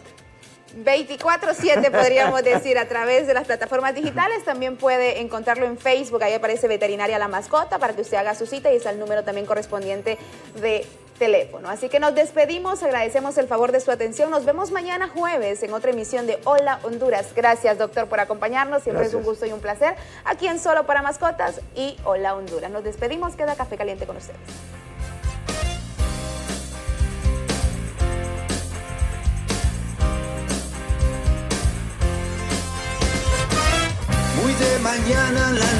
24/7 podríamos decir, a través de las plataformas digitales. También puede encontrarlo en Facebook, ahí aparece Veterinaria La Mascota para que usted haga su cita y está el número también correspondiente de teléfono. Así que nos despedimos, agradecemos el favor de su atención. Nos vemos mañana jueves en otra emisión de Hola Honduras. Gracias, doctor, por acompañarnos. Siempre es un gusto y un placer aquí en Solo para Mascotas y Hola Honduras. Nos despedimos, queda Café Caliente con ustedes. Muy de mañana la